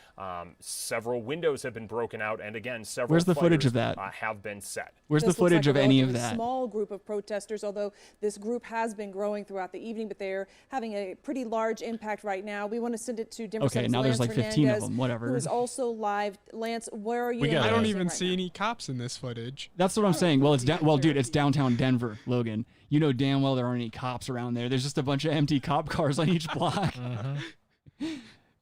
[SPEAKER 13] Several windows have been broken out, and again, several
[SPEAKER 6] Where's the footage
[SPEAKER 13] fires,
[SPEAKER 6] of that?
[SPEAKER 13] Have been set.
[SPEAKER 6] Where's the footage of any of that?
[SPEAKER 12] Small group of protesters, although this group has been growing throughout the evening, but they're having a pretty large impact right now. We want to send it to Denver
[SPEAKER 6] Okay,
[SPEAKER 12] 7's
[SPEAKER 6] now there's
[SPEAKER 12] Lance
[SPEAKER 6] like 15 of
[SPEAKER 12] Hernandez,
[SPEAKER 6] them, whatever.
[SPEAKER 12] who is also live. Lance, where are you?
[SPEAKER 8] I don't even
[SPEAKER 12] right
[SPEAKER 8] see
[SPEAKER 12] now?
[SPEAKER 8] any cops in this footage.
[SPEAKER 6] That's what I'm saying. Well, dude, it's downtown Denver, Logan. You know damn well there aren't any cops around there. There's just a bunch of empty cop cars on each block.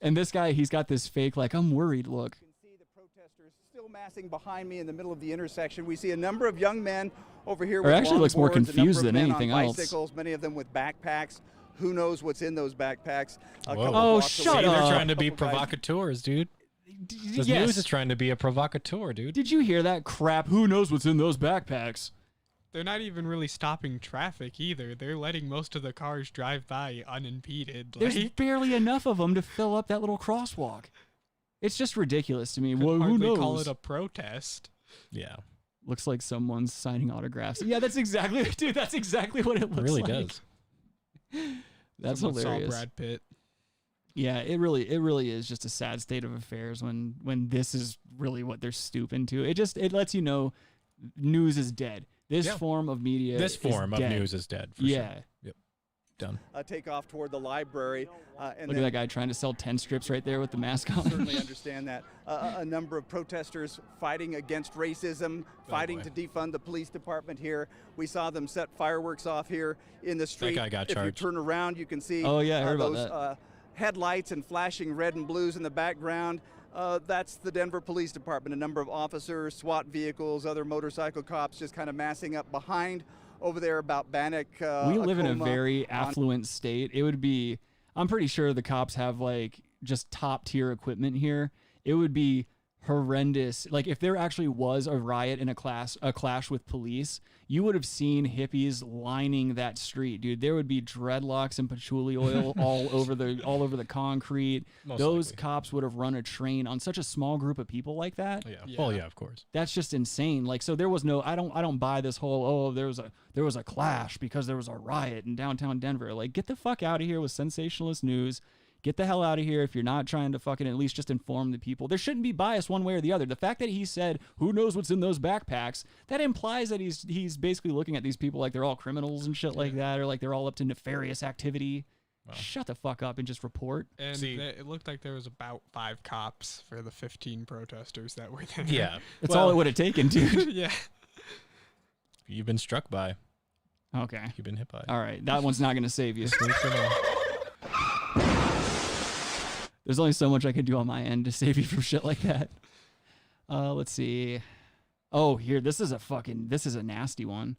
[SPEAKER 6] And this guy, he's got this fake, like, I'm worried look.
[SPEAKER 14] You can see the protesters still massing behind me in the middle of the intersection. We see a number of young men over here with
[SPEAKER 6] actually looks more
[SPEAKER 14] longboards, a number
[SPEAKER 6] confused
[SPEAKER 14] of
[SPEAKER 6] than
[SPEAKER 14] men
[SPEAKER 6] anything
[SPEAKER 14] on
[SPEAKER 6] else.
[SPEAKER 14] bicycles, many of them with backpacks. Who knows what's in those backpacks?
[SPEAKER 6] Oh, shut up.
[SPEAKER 7] They're trying to be provocateurs, dude. The news is trying to be a provocateur, dude.
[SPEAKER 6] Did you hear that crap? Who knows what's in those backpacks?
[SPEAKER 8] They're not even really stopping traffic either. They're letting most of the cars drive by unimpeded.
[SPEAKER 6] There's barely enough of them to fill up that little crosswalk. It's just ridiculous to me. Well, who knows?
[SPEAKER 8] Call it a protest.
[SPEAKER 7] Yeah.
[SPEAKER 6] Looks like someone's signing autographs. Yeah, that's exactly, dude. That's exactly what it looks
[SPEAKER 7] really
[SPEAKER 6] like.
[SPEAKER 7] Does.
[SPEAKER 6] That's
[SPEAKER 8] Someone
[SPEAKER 6] hilarious.
[SPEAKER 8] saw Brad Pitt.
[SPEAKER 6] Yeah, it really is just a sad state of affairs when this is really what they're stooping to. It lets you know news is dead. This form of media
[SPEAKER 7] This form
[SPEAKER 6] is
[SPEAKER 7] of
[SPEAKER 6] dead.
[SPEAKER 7] news is dead. For
[SPEAKER 6] yeah.
[SPEAKER 7] Sure. Yep. Done.
[SPEAKER 14] Take off toward the library. And
[SPEAKER 6] Look at that guy trying to sell 10 strips right there with the mask on.
[SPEAKER 14] Certainly understand that. A number of protesters fighting against racism, fighting to defund the police department here. We saw them set fireworks off here in the street.
[SPEAKER 7] That guy got
[SPEAKER 14] if
[SPEAKER 7] charged.
[SPEAKER 14] you turn around, you can see
[SPEAKER 6] Oh, yeah, I heard about
[SPEAKER 14] those
[SPEAKER 6] that.
[SPEAKER 14] Headlights and flashing red and blues in the background. That's the Denver Police Department. A number of officers, SWAT vehicles, other motorcycle cops just kind of massing up behind over there about Bannock.
[SPEAKER 6] We live in a
[SPEAKER 14] Acoma,
[SPEAKER 6] very affluent state. It would be, I'm pretty sure the cops have like just top tier equipment here. It would be horrendous. Like if there actually was a riot and a clash with police, you would have seen hippies lining that street, dude. There would be dreadlocks and patchouli oil all over the concrete. Those cops would have run a train on such a small group of people like that.
[SPEAKER 7] Yeah. Well, yeah, of course.
[SPEAKER 6] That's just insane. Like, so there was no, I don't buy this whole, there was a clash because there was a riot in downtown Denver. Like, get the fuck out of here with sensationalist news. Get the hell out of here if you're not trying to fucking at least just inform the people. There shouldn't be bias one way or the other. The fact that he said, who knows what's in those backpacks, that implies that he's basically looking at these people like they're all criminals and shit like that, or like they're all up to nefarious activity. Wow. Shut the fuck up and just report.
[SPEAKER 8] And it looked like there was about 5 cops for the 15 protesters that were there.
[SPEAKER 7] Yeah.
[SPEAKER 6] That's all it would have taken, dude.
[SPEAKER 8] Yeah.
[SPEAKER 7] You've been struck by.
[SPEAKER 6] Okay.
[SPEAKER 7] You've been hit by.
[SPEAKER 6] All right. That one's not going to save you. There's only so much I can do on my end to save you from shit like that. Let's see. Oh, here. This is a nasty one.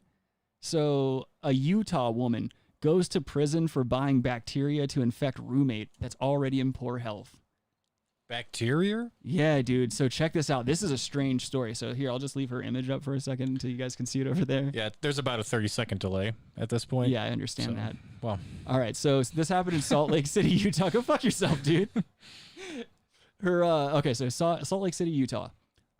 [SPEAKER 6] So a Utah woman goes to prison for buying bacteria to infect roommate that's already in poor health.
[SPEAKER 7] Bacteria?
[SPEAKER 6] Yeah, dude. So check this out. This is a strange story. So here, I'll just leave her image up for a second until you guys can see it over there.
[SPEAKER 7] Yeah, there's about a 30-second delay at this point.
[SPEAKER 6] Yeah, I understand that.
[SPEAKER 7] Well.
[SPEAKER 6] All right, so this happened in Salt Lake City, Utah. Go fuck yourself, dude. So Salt Lake City, Utah.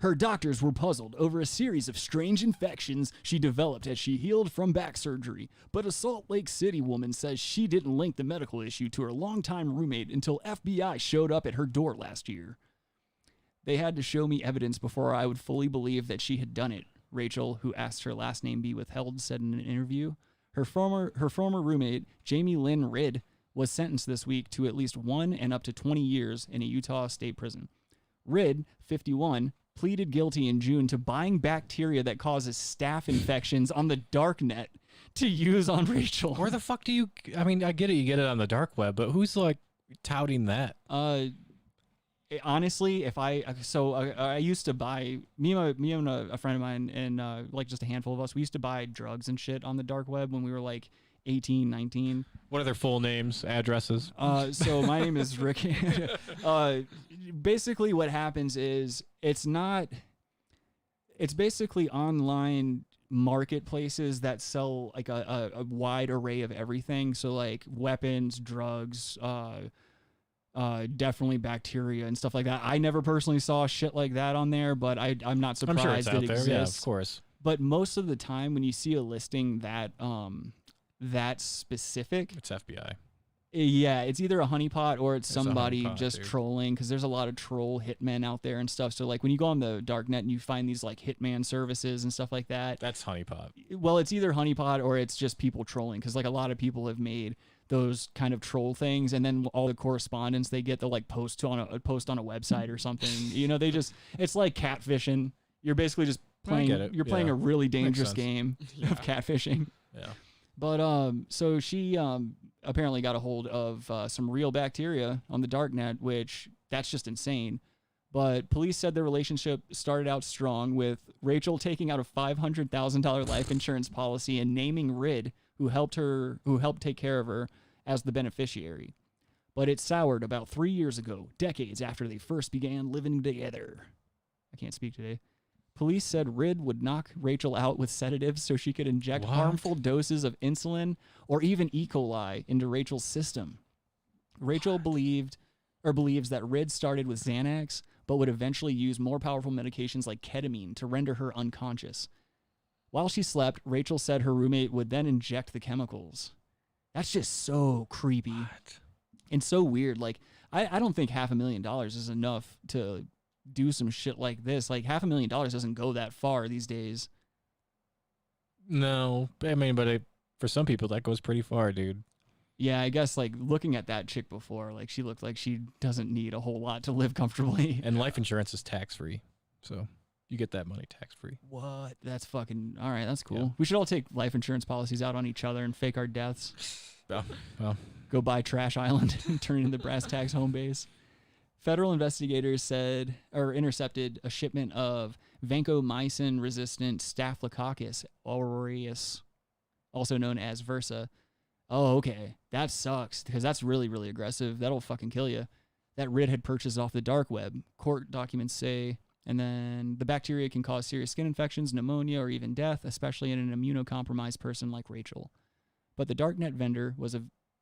[SPEAKER 6] Her doctors were puzzled over a series of strange infections she developed as she healed from back surgery. But a Salt Lake City woman says she didn't link the medical issue to her longtime roommate until FBI showed up at her door last year. They had to show me evidence before I would fully believe that she had done it, Rachel, who asked her last name be withheld, said in an interview. Her former roommate, Jamie Lynn Ridd, was sentenced this week to at least 1 and up to 20 years in a Utah state prison. Ridd, 51, pleaded guilty in June to buying bacteria that causes staph infections on the dark net to use on Rachel.
[SPEAKER 7] Where the fuck do you... I mean, I get it. You get it on the dark web, but who's, like, touting that?
[SPEAKER 6] Honestly, I used to buy... Me and a friend of mine and, like, just a handful of us, we used to buy drugs and shit on the dark web when we were, like, 18, 19.
[SPEAKER 7] What are their full names, addresses?
[SPEAKER 6] So my name is Rick. Basically what happens is it's basically online marketplaces that sell like a wide array of everything. So like weapons, drugs, definitely bacteria and stuff like that. I never personally saw shit like that on there, but I'm not surprised
[SPEAKER 7] I'm sure it's
[SPEAKER 6] that
[SPEAKER 7] out
[SPEAKER 6] it
[SPEAKER 7] there.
[SPEAKER 6] exists.
[SPEAKER 7] Yeah, of course.
[SPEAKER 6] But most of the time when you see a listing that that specific,
[SPEAKER 7] it's FBI.
[SPEAKER 6] Yeah, it's either a honeypot or it's
[SPEAKER 7] It's a
[SPEAKER 6] somebody
[SPEAKER 7] honeypot,
[SPEAKER 6] just
[SPEAKER 7] dude.
[SPEAKER 6] trolling, because there's a lot of troll hitmen out there and stuff. So like when you go on the darknet and you find these like hitman services and stuff like that.
[SPEAKER 7] That's honeypot.
[SPEAKER 6] Well, it's either honeypot or it's just people trolling, because like a lot of people have made those kind of troll things, and then all the correspondence they get, they'll like post on a website or something. They just, it's like catfishing. You're basically just playing.
[SPEAKER 7] get it.
[SPEAKER 6] You're playing
[SPEAKER 7] Yeah.
[SPEAKER 6] a really
[SPEAKER 7] Makes
[SPEAKER 6] dangerous
[SPEAKER 7] sense.
[SPEAKER 6] game of catfishing.
[SPEAKER 7] Yeah.
[SPEAKER 6] But so she apparently got a hold of some real bacteria on the darknet, which that's just insane. But police said their relationship started out strong, with Rachel taking out a $500,000 life insurance policy and naming Rid, who helped take care of her, as the beneficiary. But it soured about 3 years ago, decades after they first began living together. I can't speak today. Police said Rid would knock Rachel out with sedatives so she could inject harmful doses of insulin or even E. coli into Rachel's system. Rachel believes that Rid started with Xanax, but would eventually use more powerful medications like ketamine to render her unconscious. While she slept, Rachel said her roommate would then inject the chemicals. That's just so creepy. And so weird. Like, I don't think $500,000 is enough to do some shit like this. Like, $500,000 doesn't go that far these days.
[SPEAKER 7] No, I mean, but for some people that goes pretty far, dude.
[SPEAKER 6] Yeah, I guess like looking at that chick before, like she looked like she doesn't need a whole lot to live comfortably.
[SPEAKER 7] And life insurance is tax-free, so you get that money tax-free.
[SPEAKER 6] What? That's fucking all right. That's cool.
[SPEAKER 7] Yeah.
[SPEAKER 6] We should all take life insurance policies out on each other and fake our deaths.
[SPEAKER 7] Well,
[SPEAKER 6] Go buy Trash Island and turn it into Brass Tacks home base. Federal investigators intercepted a shipment of vancomycin-resistant Staphylococcus aureus, also known as Versa. Oh, okay. That sucks, because that's really, really aggressive. That'll fucking kill you. That Rid had purchased off the dark web, court documents say. And then the bacteria can cause serious skin infections, pneumonia, or even death, especially in an immunocompromised person like Rachel. But the darknet vendor was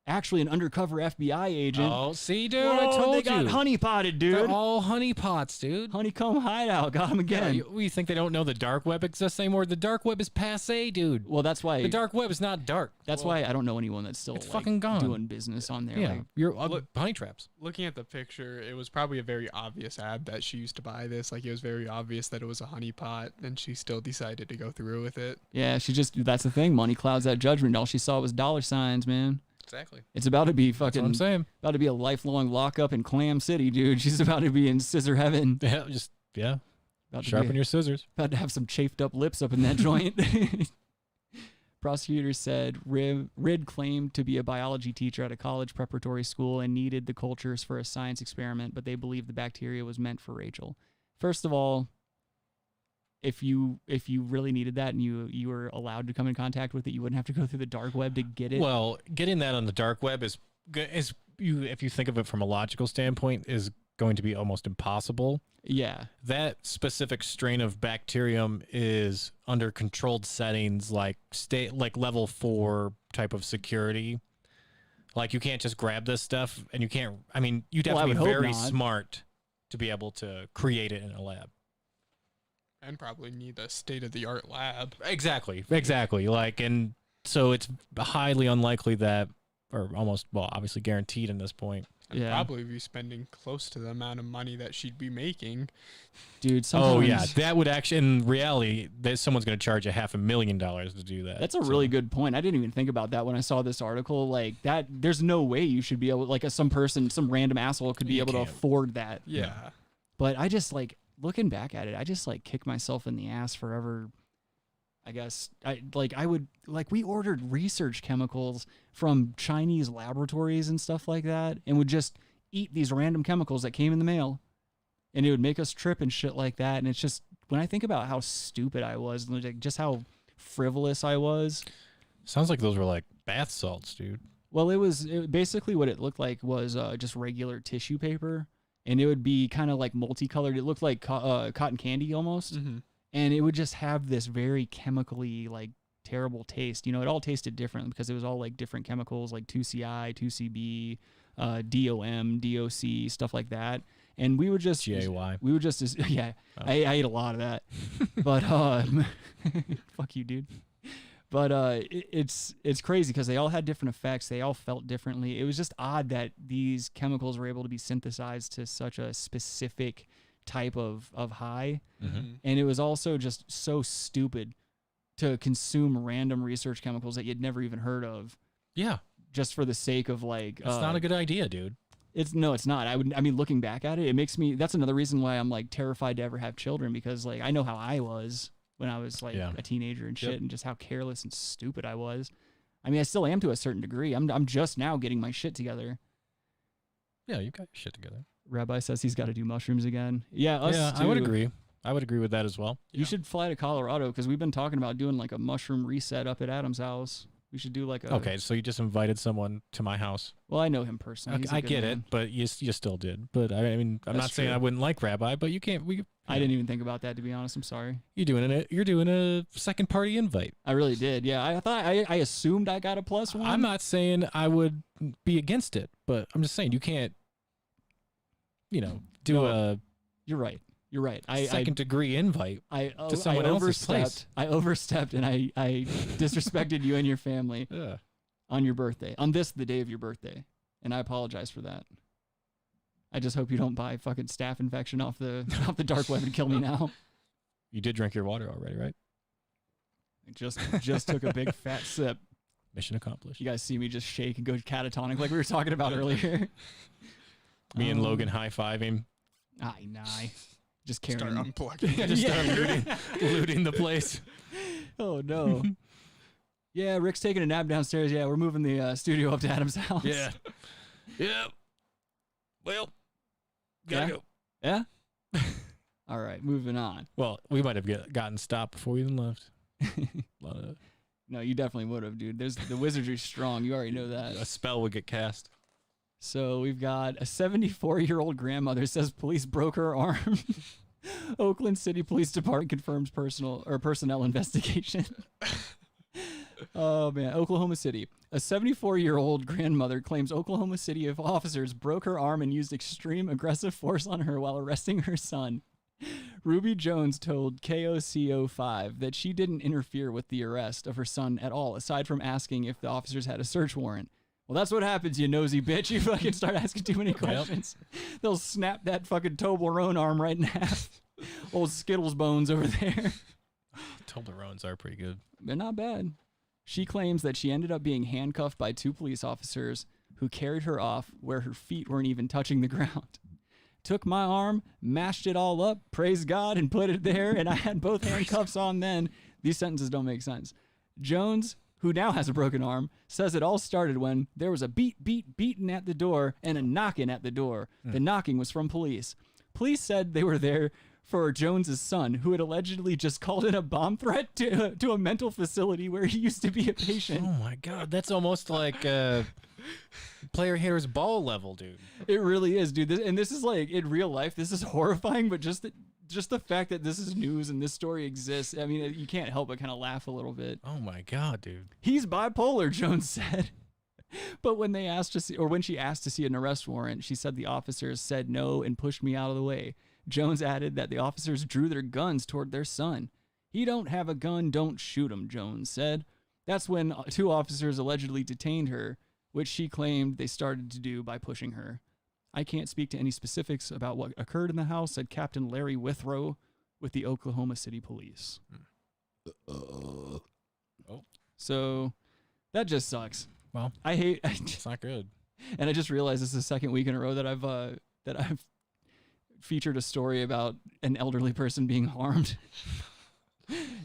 [SPEAKER 6] actually an undercover FBI agent.
[SPEAKER 7] Oh, see, dude,
[SPEAKER 6] Whoa,
[SPEAKER 7] I told
[SPEAKER 6] they got
[SPEAKER 7] you.
[SPEAKER 6] honeypotted, dude.
[SPEAKER 7] They're all honeypots, dude.
[SPEAKER 6] Honeycomb hideout. Got him again.
[SPEAKER 7] Yeah, you think they don't know the dark web exists anymore? The dark web is passé, dude.
[SPEAKER 6] Well, that's why
[SPEAKER 7] the dark web is not dark.
[SPEAKER 6] That's why I don't know anyone that's still
[SPEAKER 7] It's fucking gone.
[SPEAKER 6] doing business on there.
[SPEAKER 7] Yeah,
[SPEAKER 6] Like,
[SPEAKER 7] you're honey traps.
[SPEAKER 8] Looking at the picture, it was probably a very obvious ad that she used to buy this. Like, it was very obvious that it was a honeypot, and she still decided to go through with it.
[SPEAKER 6] yeah, that's the thing. Money clouds that judgment. All she saw was dollar signs, man.
[SPEAKER 8] Exactly.
[SPEAKER 6] It's about to be fucking.
[SPEAKER 7] That's what I'm saying.
[SPEAKER 6] About to be a lifelong lockup in Clam City, dude. She's about to be in scissor heaven.
[SPEAKER 7] Yeah,
[SPEAKER 6] About to
[SPEAKER 7] sharpen
[SPEAKER 6] be-
[SPEAKER 7] your scissors.
[SPEAKER 6] About to have some chafed up lips up in that joint. Prosecutors said Rid claimed to be a biology teacher at a college preparatory school and needed the cultures for a science experiment, but they believed the bacteria was meant for Rachel. First of all, if you really needed that and you were allowed to come in contact with it, you wouldn't have to go through the dark web to get it.
[SPEAKER 7] Well, getting that on the dark web is if you think of it from a logical standpoint, is going to be almost impossible.
[SPEAKER 6] Yeah.
[SPEAKER 7] That specific strain of bacterium is under controlled settings, like level 4 type of security. Like, you can't just grab this stuff, and you can't. I mean, you'd have to be very smart to be able to create it in a lab.
[SPEAKER 8] And probably need a state-of-the-art lab.
[SPEAKER 7] Exactly. Like, and so it's highly unlikely that, or almost, well, obviously guaranteed in this point.
[SPEAKER 8] And probably be spending close to the amount of money that she'd be making.
[SPEAKER 6] Dude, sometimes...
[SPEAKER 7] Oh, yeah. That would actually, in reality, someone's going to charge you $500,000 to do that.
[SPEAKER 6] That's a really good point. I didn't even think about that when I saw this article. Like, that, there's no way you should be able, like, some random asshole could be able to afford that.
[SPEAKER 8] Yeah.
[SPEAKER 6] But I just, like, looking back at it, I just, like, kick myself in the ass forever. I guess we ordered research chemicals from Chinese laboratories and stuff like that, and would just eat these random chemicals that came in the mail, and it would make us trip and shit like that. And it's just, when I think about how stupid I was, like, just how frivolous I was.
[SPEAKER 7] Sounds like those were like bath salts, dude.
[SPEAKER 6] Well, basically what it looked like was just regular tissue paper, and it would be kind of like multicolored. It looked like cotton candy almost.
[SPEAKER 8] Mm-hmm.
[SPEAKER 6] And it would just have this very chemically, like, terrible taste. You know, it all tasted different because it was all, like, different chemicals, like 2CI, 2CB, DOM, DOC, stuff like that. And we would just...
[SPEAKER 7] GAY.
[SPEAKER 6] We would just... Yeah, I ate a lot of that. But, fuck you, dude. But it's crazy because they all had different effects. They all felt differently. It was just odd that these chemicals were able to be synthesized to such a specific type of high.
[SPEAKER 7] Mm-hmm.
[SPEAKER 6] And it was also just so stupid to consume random research chemicals that you'd never even heard of.
[SPEAKER 7] Yeah.
[SPEAKER 6] Just for the sake of like...
[SPEAKER 7] It's not a good idea, dude.
[SPEAKER 6] It's not. I mean, looking back at it, it makes me... That's another reason why I'm like terrified to ever have children, because like I know how I was when I was like a teenager and shit, and just how careless and stupid I was. I mean, I still am to a certain degree. I'm just now getting my shit together.
[SPEAKER 7] Yeah, you got your shit together.
[SPEAKER 6] Rabbi says he's got to do mushrooms again. Yeah, us too.
[SPEAKER 7] I would agree. I would agree with that as well.
[SPEAKER 6] You should fly to Colorado because we've been talking about doing like a mushroom reset up at Adam's house. We should do like a...
[SPEAKER 7] Okay, so you just invited someone to my house.
[SPEAKER 6] Well, I know him personally.
[SPEAKER 7] Okay, I get it, but you still did. But I mean, I'm not saying I wouldn't like Rabbi, but you can't...
[SPEAKER 6] I didn't even think about that, to be honest. I'm sorry.
[SPEAKER 7] You're doing a second party invite.
[SPEAKER 6] I really did. Yeah, I thought I assumed I got a +1.
[SPEAKER 7] I'm not saying I would be against it, but I'm just saying you can't, do a...
[SPEAKER 6] You're right. You're right.
[SPEAKER 7] Second degree invite to someone else's place.
[SPEAKER 6] I overstepped and I disrespected you and your family on your birthday. On the day of your birthday. And I apologize for that. I just hope you don't buy fucking staph infection off the dark web and kill me now.
[SPEAKER 7] You did drink your water already, right?
[SPEAKER 6] I just took a big fat sip.
[SPEAKER 7] Mission accomplished.
[SPEAKER 6] You guys see me just shake and go catatonic like we were talking about earlier.
[SPEAKER 7] Me and Logan high-fiving.
[SPEAKER 6] Aye, nah. Just carrying.
[SPEAKER 8] Start unplugging.
[SPEAKER 7] Start looting the place.
[SPEAKER 6] Oh, no. Yeah, Rick's taking a nap downstairs. Yeah, we're moving the studio up to Adam's house.
[SPEAKER 7] Yeah. Yeah. Well, gotta go.
[SPEAKER 6] Yeah? All right, moving on.
[SPEAKER 7] Well, we might have gotten stopped before we even left.
[SPEAKER 6] No, you definitely would have, dude. The wizardry's strong. You already know that.
[SPEAKER 7] A spell would get cast.
[SPEAKER 6] So we've got a 74-year-old grandmother says police broke her arm. Oakland City Police Department confirms personnel investigation. Oh, man. Oklahoma City. A 74-year-old grandmother claims Oklahoma City officers broke her arm and used extreme aggressive force on her while arresting her son. Ruby Jones told KOCO5 that she didn't interfere with the arrest of her son at all, aside from asking if the officers had a search warrant. Well, that's what happens, you nosy bitch. You fucking start asking too many questions. They'll snap that fucking Toblerone arm right in half. Old Skittles bones over there.
[SPEAKER 7] Toblerones are pretty good.
[SPEAKER 6] They're not bad. She claims that she ended up being handcuffed by 2 police officers who carried her off where her feet weren't even touching the ground. Took my arm, mashed it all up, praise God, and put it there, and I had both handcuffs on then. These sentences don't make sense. Jones, who now has a broken arm, says it all started when there was a beating at the door and a knocking at the door. The knocking was from police. Police said they were there for Jones's son, who had allegedly just called in a bomb threat to a mental facility where he used to be a patient.
[SPEAKER 7] Oh my God, that's almost like player haters ball level, dude.
[SPEAKER 6] It really is, dude. This is like in real life. This is horrifying, but just the fact that this is news and this story exists, I mean, you can't help but kind of laugh a little bit.
[SPEAKER 7] Oh my God, dude.
[SPEAKER 6] He's bipolar, Jones said. But when she asked to see an arrest warrant, she said the officers said no and pushed me out of the way. Jones added that the officers drew their guns toward their son. He don't have a gun, don't shoot him, Jones said. That's when 2 officers allegedly detained her, which she claimed they started to do by pushing her. I can't speak to any specifics about what occurred in the house, said Captain Larry Withrow with the Oklahoma City Police. So that just sucks.
[SPEAKER 7] Well,
[SPEAKER 6] it's
[SPEAKER 7] not good.
[SPEAKER 6] And I just realized this is the second week in a row that I've featured a story about an elderly person being harmed.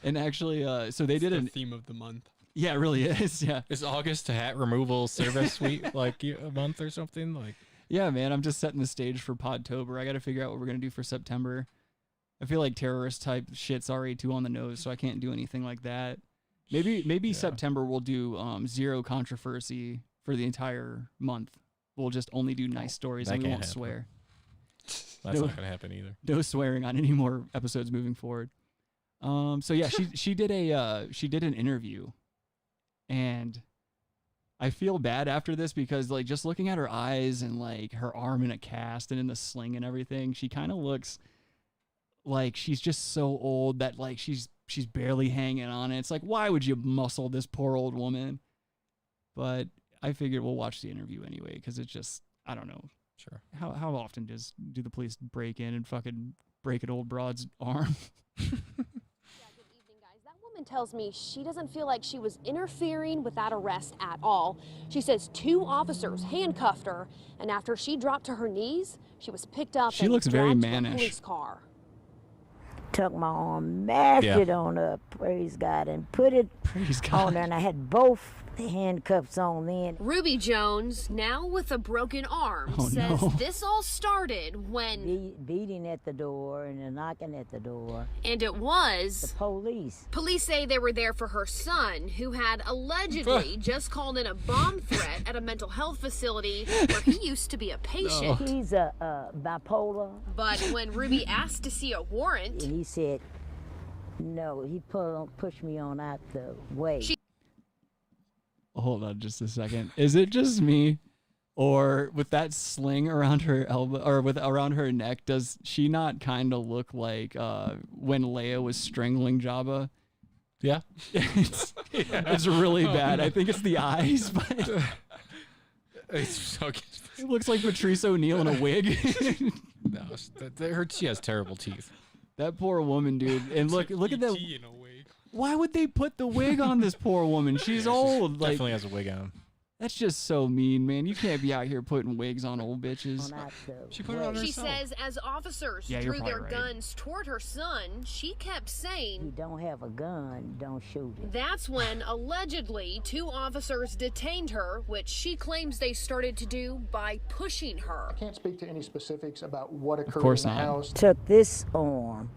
[SPEAKER 6] And actually, so they did
[SPEAKER 8] the theme of the month.
[SPEAKER 6] Yeah, it really is. Yeah.
[SPEAKER 7] Is August a hat removal service week, like a month or something? Like,
[SPEAKER 6] yeah, man, I'm just setting the stage for Podtober. I got to figure out what we're going to do for September. I feel like terrorist type shit's already too on the nose, so I can't do anything like that. Maybe September we'll do zero controversy for the entire month. We'll just only do nice stories and we won't swear.
[SPEAKER 7] That's not going to happen either.
[SPEAKER 6] No swearing on any more episodes moving forward. So yeah, she did an interview, and I feel bad after this because like just looking at her eyes and like her arm in a cast and in the sling and everything, she kind of looks like she's just so old that like she's she's barely hanging on it. It's like, why would you muscle this poor old woman? But I figured we'll watch the interview anyway, because it's just, I don't know.
[SPEAKER 7] Sure.
[SPEAKER 6] How often do the police break in and fucking break an old broad's arm?
[SPEAKER 15] Tells me she doesn't feel like she was interfering with that arrest at all. She says 2 officers handcuffed her, and after she dropped to her knees, she was picked up
[SPEAKER 6] She
[SPEAKER 15] and
[SPEAKER 6] looks very
[SPEAKER 15] dragged to a
[SPEAKER 6] mannish.
[SPEAKER 15] police car.
[SPEAKER 16] Took my arm, mashed it on her, praise God, and put it on her, and I had both handcuffs on then.
[SPEAKER 15] Ruby Jones, now with a broken arm, says this all started when
[SPEAKER 16] beating at the door and knocking at the door.
[SPEAKER 15] And it was
[SPEAKER 16] the police.
[SPEAKER 15] Police say they were there for her son, who had allegedly just called in a bomb threat at a mental health facility where he used to be a patient.
[SPEAKER 16] He's a bipolar.
[SPEAKER 15] But when Ruby asked to see a warrant,
[SPEAKER 16] and he said no, he pushed me on out the way.
[SPEAKER 6] Hold on just a second. Is it just me, or with that sling around her elbow or around her neck, does she not kind of look like when Leia was strangling Jabba?
[SPEAKER 7] Yeah.
[SPEAKER 6] It's really bad. I think it's the eyes, but it looks like Patrice O'Neal in a wig.
[SPEAKER 7] No, she has terrible teeth.
[SPEAKER 6] That poor woman, dude. And look at that. Why would they put the wig on this poor woman? She's old. Like,
[SPEAKER 7] Definitely has a wig on.
[SPEAKER 6] That's just so mean, man. You can't be out here putting wigs on old bitches.
[SPEAKER 7] She put it on herself.
[SPEAKER 15] She says as officers drew their guns toward her son, she kept saying,
[SPEAKER 16] "You don't have a gun, don't shoot it."
[SPEAKER 15] That's when allegedly 2 officers detained her, which she claims they started to do by pushing her.
[SPEAKER 17] I can't speak to any specifics about what occurred
[SPEAKER 6] Of course
[SPEAKER 17] in the
[SPEAKER 6] not.
[SPEAKER 17] house.
[SPEAKER 16] Took this arm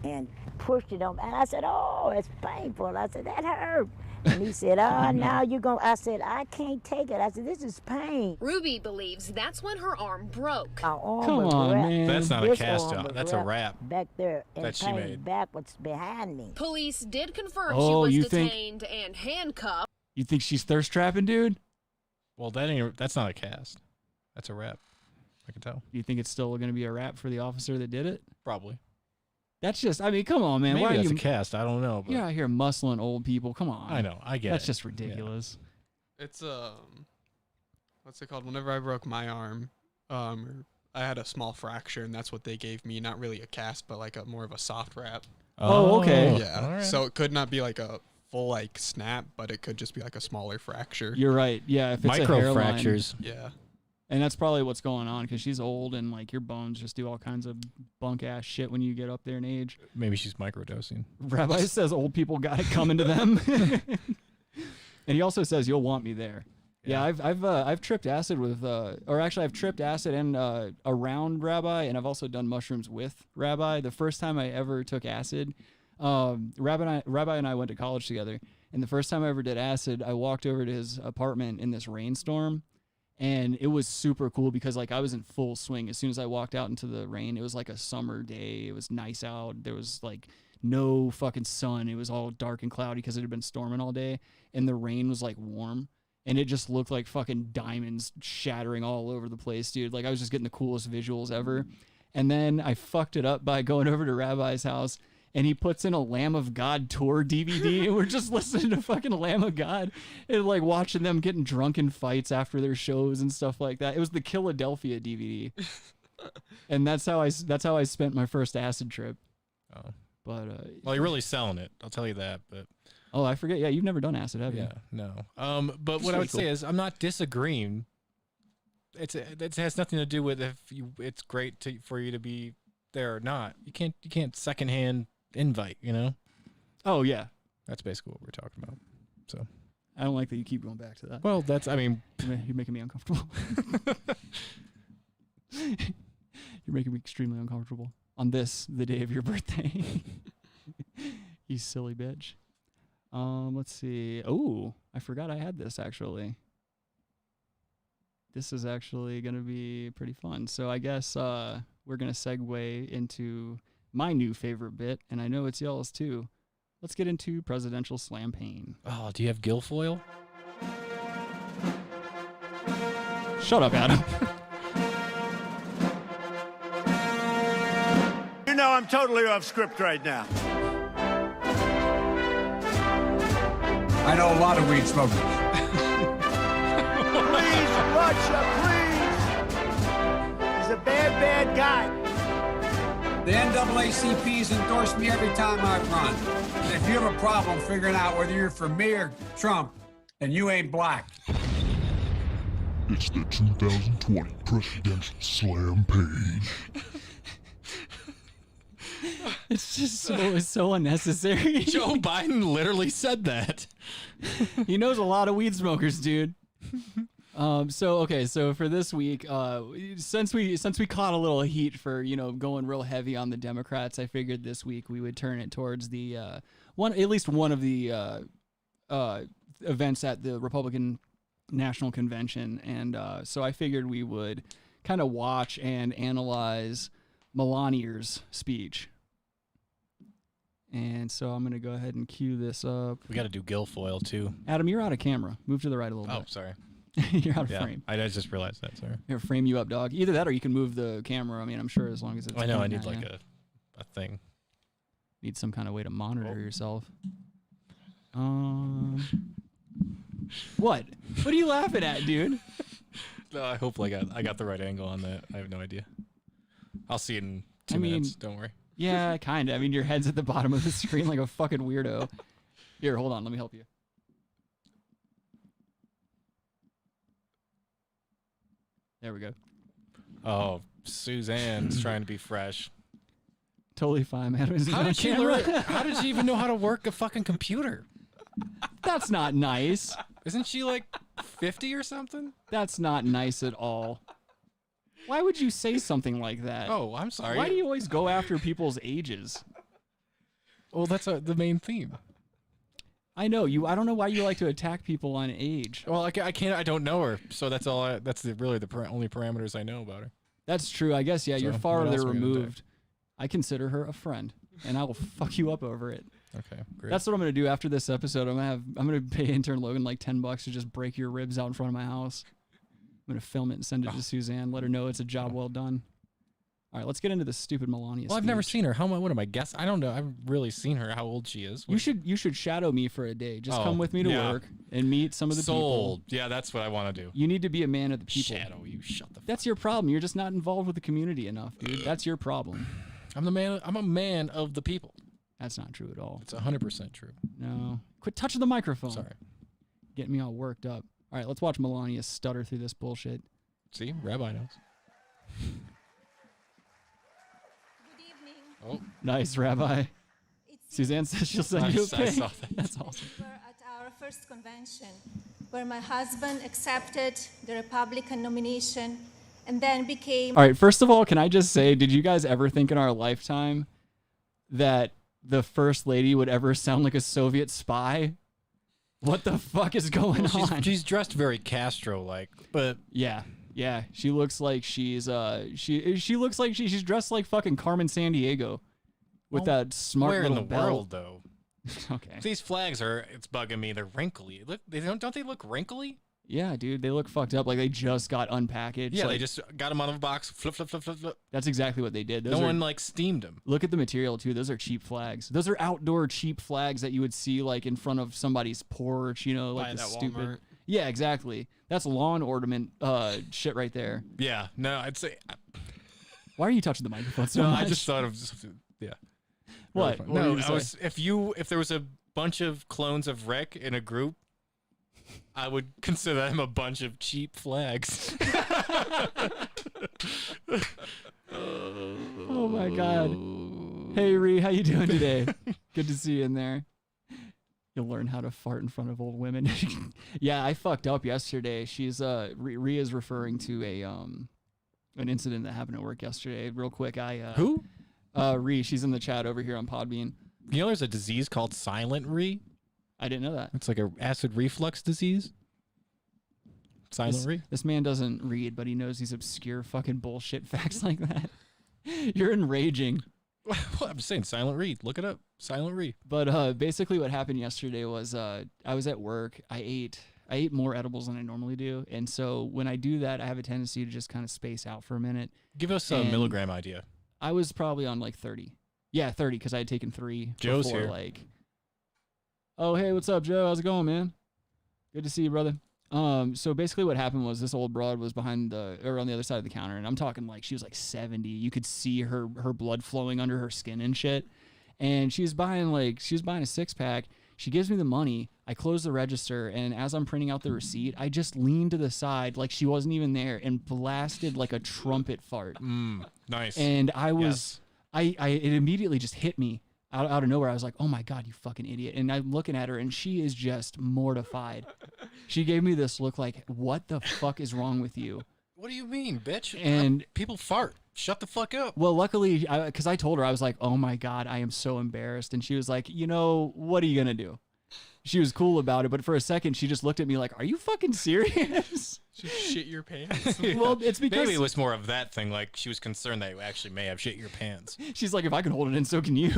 [SPEAKER 16] and pushed it on, and I said, "Oh, it's painful." I said, "That hurt." And he said, "Oh, now you're going." I said, "I can't take it." I said, "This is pain."
[SPEAKER 15] Ruby believes that's when her arm broke.
[SPEAKER 16] My arm
[SPEAKER 6] Come
[SPEAKER 16] was
[SPEAKER 6] on,
[SPEAKER 16] wrapped.
[SPEAKER 6] man.
[SPEAKER 7] That's not a
[SPEAKER 16] This
[SPEAKER 7] cast
[SPEAKER 16] arm
[SPEAKER 7] job.
[SPEAKER 16] was
[SPEAKER 7] That's a
[SPEAKER 16] wrapped
[SPEAKER 7] wrap
[SPEAKER 16] back there in
[SPEAKER 7] that she
[SPEAKER 16] pain,
[SPEAKER 7] made.
[SPEAKER 16] backwards behind me.
[SPEAKER 15] Police did confirm she
[SPEAKER 6] Oh,
[SPEAKER 15] was
[SPEAKER 6] you think-
[SPEAKER 15] detained and handcuffed.
[SPEAKER 6] You think she's thirst trapping, dude?
[SPEAKER 7] Well, that's not a cast. That's a wrap. I can tell.
[SPEAKER 6] You think it's still going to be a rap for the officer that did it?
[SPEAKER 7] Probably.
[SPEAKER 6] That's just, I mean, come on, man.
[SPEAKER 7] Maybe
[SPEAKER 6] Why are
[SPEAKER 7] that's
[SPEAKER 6] you
[SPEAKER 7] a cast. I don't know. But
[SPEAKER 6] You're out here muscling old people. Come on.
[SPEAKER 7] I know. I get
[SPEAKER 6] That's
[SPEAKER 7] it.
[SPEAKER 6] just ridiculous.
[SPEAKER 8] It's what's it called? Whenever I broke my arm, I had a small fracture, and that's what they gave me. Not really a cast, but like more of a soft wrap.
[SPEAKER 6] Oh, okay.
[SPEAKER 8] Yeah.
[SPEAKER 7] All right.
[SPEAKER 8] So it could not be like a full like snap, but it could just be like a smaller fracture.
[SPEAKER 6] You're right. Yeah, if it's a
[SPEAKER 7] Micro
[SPEAKER 6] hairline.
[SPEAKER 7] fractures.
[SPEAKER 8] Yeah.
[SPEAKER 6] And that's probably what's going on because she's old and like your bones just do all kinds of bunk ass shit when you get up there in age.
[SPEAKER 7] Maybe she's microdosing.
[SPEAKER 6] Rabbi says old people got it coming to them. And he also says you'll want me there. Yeah, I've tripped acid with or actually I've tripped acid and around Rabbi, and I've also done mushrooms with Rabbi. The first time I ever took acid, Rabbi and I went to college together, and the first time I ever did acid, I walked over to his apartment in this rainstorm. And it was super cool because like I was in full swing. As soon as I walked out into the rain, it was like a summer day. It was nice out. There was like no fucking sun. It was all dark and cloudy because it had been storming all day. And the rain was like warm. And it just looked like fucking diamonds shattering all over the place, dude. Like I was just getting the coolest visuals ever. And then I fucked it up by going over to Rabbi's house. And he puts in a Lamb of God tour DVD, and we're just listening to fucking Lamb of God and like watching them getting drunk in fights after their shows and stuff like that. It was the Philadelphia DVD, and that's how I spent my first acid trip.
[SPEAKER 7] Oh,
[SPEAKER 6] but
[SPEAKER 7] well, you're really selling it. I'll tell you that. But
[SPEAKER 6] oh, I forget. Yeah, you've never done acid, have you?
[SPEAKER 7] yeah, no. But what I would say is, I'm not disagreeing. It has nothing to do with if it's great for you to be there or not. You can't secondhand invite, you know?
[SPEAKER 6] Oh yeah,
[SPEAKER 7] that's basically what we're talking about. So
[SPEAKER 6] I don't like that you keep going back to that.
[SPEAKER 7] Well,
[SPEAKER 6] you're making me uncomfortable. You're making me extremely uncomfortable on the day of your birthday. You silly bitch. Let's see. Oh, I forgot I had this actually. This is actually gonna be pretty fun. So I guess we're gonna segue into my new favorite bit, and I know it's y'all's too. Let's get into presidential Slampaign.
[SPEAKER 7] Oh, do you have Guilfoyle?
[SPEAKER 6] Shut up, Adam.
[SPEAKER 1] You know I'm totally off script right now.
[SPEAKER 18] I know a lot of weed smokers.
[SPEAKER 11] Please, Russia, please. He's a bad, bad guy.
[SPEAKER 18] The NAACP's endorsed me every time I've run. And if you have a problem figuring out whether you're for me or Trump, then you ain't black.
[SPEAKER 19] It's the 2020 presidential Slampaign.
[SPEAKER 6] It's just so unnecessary.
[SPEAKER 7] Joe Biden literally said that.
[SPEAKER 6] He knows a lot of weed smokers, dude. So for this week, since we caught a little heat for going real heavy on the Democrats, I figured this week we would turn it towards the at least one of the events at the Republican National Convention, and so I figured we would kind of watch and analyze Melania's speech. And so I'm going to go ahead and cue this up.
[SPEAKER 7] We got to do Guilfoyle too.
[SPEAKER 6] Adam, you're out of camera. Move to the right a little bit.
[SPEAKER 7] Oh, sorry.
[SPEAKER 6] You're out of frame.
[SPEAKER 7] I just realized that. Sorry.
[SPEAKER 6] Here, frame you up, dog. Either that or you can move the camera. I mean, I'm sure as long as it's.
[SPEAKER 7] I know. I
[SPEAKER 6] pointing
[SPEAKER 7] need
[SPEAKER 6] at
[SPEAKER 7] like
[SPEAKER 6] you.
[SPEAKER 7] a thing.
[SPEAKER 6] Need some kind of way to monitor yourself. What? What are you laughing at, dude?
[SPEAKER 7] No, I hope I got the right angle on that. I have no idea. I'll see it in 2 minutes. Don't worry.
[SPEAKER 6] Yeah, kind of. I mean, your head's at the bottom of the screen like a fucking weirdo. Here, hold on. Let me help you. There we go.
[SPEAKER 7] Oh, Suzanne's trying to be fresh.
[SPEAKER 6] Totally fine, man.
[SPEAKER 7] How did she learn? How did she even know how to work a fucking computer?
[SPEAKER 6] That's not nice.
[SPEAKER 7] Isn't she like 50 or something?
[SPEAKER 6] That's not nice at all. Why would you say something like that?
[SPEAKER 7] Oh, I'm sorry.
[SPEAKER 6] Why do you always go after people's ages?
[SPEAKER 7] Well, that's the main theme.
[SPEAKER 6] I know you. I don't know why you like to attack people on age.
[SPEAKER 7] Well, I can't. I don't know her, so that's all. That's really the only parameters I know about her.
[SPEAKER 6] That's true. I guess. Yeah,
[SPEAKER 7] So
[SPEAKER 6] you're
[SPEAKER 7] what
[SPEAKER 6] farther
[SPEAKER 7] else are we gonna do?
[SPEAKER 6] removed. I consider her a friend, and I will fuck you up over it.
[SPEAKER 7] Okay, great.
[SPEAKER 6] That's what I'm gonna do after this episode. I'm gonna pay intern Logan like $10 to just break your ribs out in front of my house. I'm gonna film it and send it to Suzanne. Let her know it's a job well done. All right, let's get into this stupid Melania.
[SPEAKER 7] Well, I've never
[SPEAKER 6] speech.
[SPEAKER 7] seen her. What am I guess? I don't know. I've really seen her. How old she is?
[SPEAKER 6] You should shadow me for a day. Just come with me to work and meet some of the
[SPEAKER 7] Sold.
[SPEAKER 6] people.
[SPEAKER 7] Yeah, that's what I want to do.
[SPEAKER 6] You need to be a man of the people.
[SPEAKER 7] Shadow you. Shut the.
[SPEAKER 6] That's your problem. You're just not involved with the community enough, dude. That's your problem.
[SPEAKER 7] I'm a man of the people.
[SPEAKER 6] That's not true at all.
[SPEAKER 7] It's 100% true.
[SPEAKER 6] No. Quit touching the microphone.
[SPEAKER 7] Sorry.
[SPEAKER 6] Getting me all worked up. All right, let's watch Melania stutter through this bullshit.
[SPEAKER 7] See, Rabbi knows. Oh,
[SPEAKER 6] nice, Rabbi. Suzanne says she'll send you a
[SPEAKER 7] I
[SPEAKER 6] pic.
[SPEAKER 7] saw that.
[SPEAKER 6] That's awesome.
[SPEAKER 20] We were at our first convention where my husband accepted the Republican nomination and then became...
[SPEAKER 6] All right, first of all, can I just say, did you guys ever think in our lifetime that the first lady would ever sound like a Soviet spy? What the fuck is going on?
[SPEAKER 7] She's dressed very Castro-like, but
[SPEAKER 6] yeah, she looks like she's she looks like she's dressed like fucking Carmen Sandiego with that smart
[SPEAKER 7] where in
[SPEAKER 6] little
[SPEAKER 7] the
[SPEAKER 6] belt.
[SPEAKER 7] world though?
[SPEAKER 6] Okay.
[SPEAKER 7] These flags it's bugging me. They're wrinkly. Look, don't they look wrinkly?
[SPEAKER 6] Yeah, dude, they look fucked up. Like they just got unpackaged.
[SPEAKER 7] Yeah,
[SPEAKER 6] like,
[SPEAKER 7] they just got them out of a box. Flip.
[SPEAKER 6] That's exactly what they did.
[SPEAKER 7] No one like steamed them.
[SPEAKER 6] Look at the material too. Those are cheap flags. Those are outdoor cheap flags that you would see like in front of somebody's porch. You know, like
[SPEAKER 8] Buy
[SPEAKER 6] the
[SPEAKER 8] at
[SPEAKER 6] stupid.
[SPEAKER 8] Walmart.
[SPEAKER 6] Yeah, exactly. That's lawn ornament shit right there.
[SPEAKER 7] Yeah, no, I'd say.
[SPEAKER 6] Why are you touching the microphone so
[SPEAKER 7] No,
[SPEAKER 6] much?
[SPEAKER 7] I just thought of yeah.
[SPEAKER 6] What?
[SPEAKER 7] Really
[SPEAKER 6] What were
[SPEAKER 7] no,
[SPEAKER 6] you gonna say?
[SPEAKER 7] if there was a bunch of clones of Rick in a group, I would consider them a bunch of cheap flags.
[SPEAKER 6] Oh my god. Hey Ree, how you doing today? Good to see you in there. You'll learn how to fart in front of old women. Yeah, I fucked up yesterday. She's Ree is referring to an incident that happened at work yesterday. Real quick,
[SPEAKER 7] Who?
[SPEAKER 6] Ree, she's in the chat over here on Podbean.
[SPEAKER 7] You know, there's a disease called silent Ree.
[SPEAKER 6] I didn't know that.
[SPEAKER 7] It's like a acid reflux disease. Silent Ree.
[SPEAKER 6] This man doesn't read, but he knows these obscure fucking bullshit facts like that. You're enraging.
[SPEAKER 7] Well, I'm just saying, silent Ree. Look it up. Silent Ree.
[SPEAKER 6] But basically what happened yesterday was I was at work. I ate more edibles than I normally do. And so when I do that, I have a tendency to just kind of space out for a minute.
[SPEAKER 7] Give us a milligram idea.
[SPEAKER 6] I was probably on like 30. Yeah, 30 because I had taken 3.
[SPEAKER 7] Joe's
[SPEAKER 6] before,
[SPEAKER 7] here.
[SPEAKER 6] Like, Oh, hey, what's up, Joe? How's it going, man? Good to see you, brother. So basically what happened was this old broad was on the other side of the counter, and I'm talking like she was like 70. You could see her blood flowing under her skin and shit. And she was buying a 6-pack. She gives me the money. I close the register, and as I'm printing out the receipt, I just leaned to the side like she wasn't even there and blasted like a trumpet fart.
[SPEAKER 7] Nice.
[SPEAKER 6] And I was,
[SPEAKER 7] Yes.
[SPEAKER 6] it immediately just hit me out of nowhere. I was like, oh my God, you fucking idiot. And I'm looking at her, and she is just mortified. She gave me this look like, what the fuck is wrong with you?
[SPEAKER 7] What do you mean, bitch?
[SPEAKER 6] And
[SPEAKER 7] people fart. Shut the fuck up.
[SPEAKER 6] Well, luckily, because I told her, I was like, oh my God, I am so embarrassed. And she was like, what are you going to do? She was cool about it. But for a second, she just looked at me like, are you fucking serious?
[SPEAKER 8] Just shit your pants.
[SPEAKER 6] Well, it's because
[SPEAKER 7] maybe it was more of that thing. Like she was concerned that you actually may have shit your pants.
[SPEAKER 6] She's like, if I can hold it in, so can you.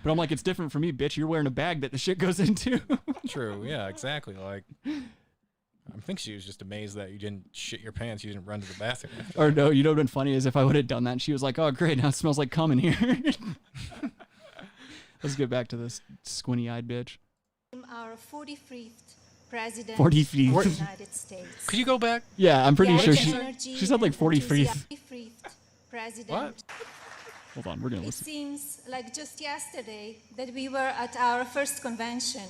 [SPEAKER 6] But I'm like, it's different for me, bitch. You're wearing a bag that the shit goes into.
[SPEAKER 7] True. Yeah, exactly. Like, I think she was just amazed that you didn't shit your pants. You didn't run to the bathroom.
[SPEAKER 6] Or no, you know what'd been funny is if I would have done that, and she was like, oh, great, now it smells like cum in here. Let's get back to this squinty-eyed bitch.
[SPEAKER 20] Our 43rd president
[SPEAKER 6] 43rd.
[SPEAKER 20] of the United States.
[SPEAKER 7] Could you go back?
[SPEAKER 6] Yeah, I'm pretty sure
[SPEAKER 20] Energy
[SPEAKER 6] she said like 43rd.
[SPEAKER 20] President.
[SPEAKER 6] What? Hold on, we're going to
[SPEAKER 20] It
[SPEAKER 6] listen.
[SPEAKER 20] seems like just yesterday that we were at our first convention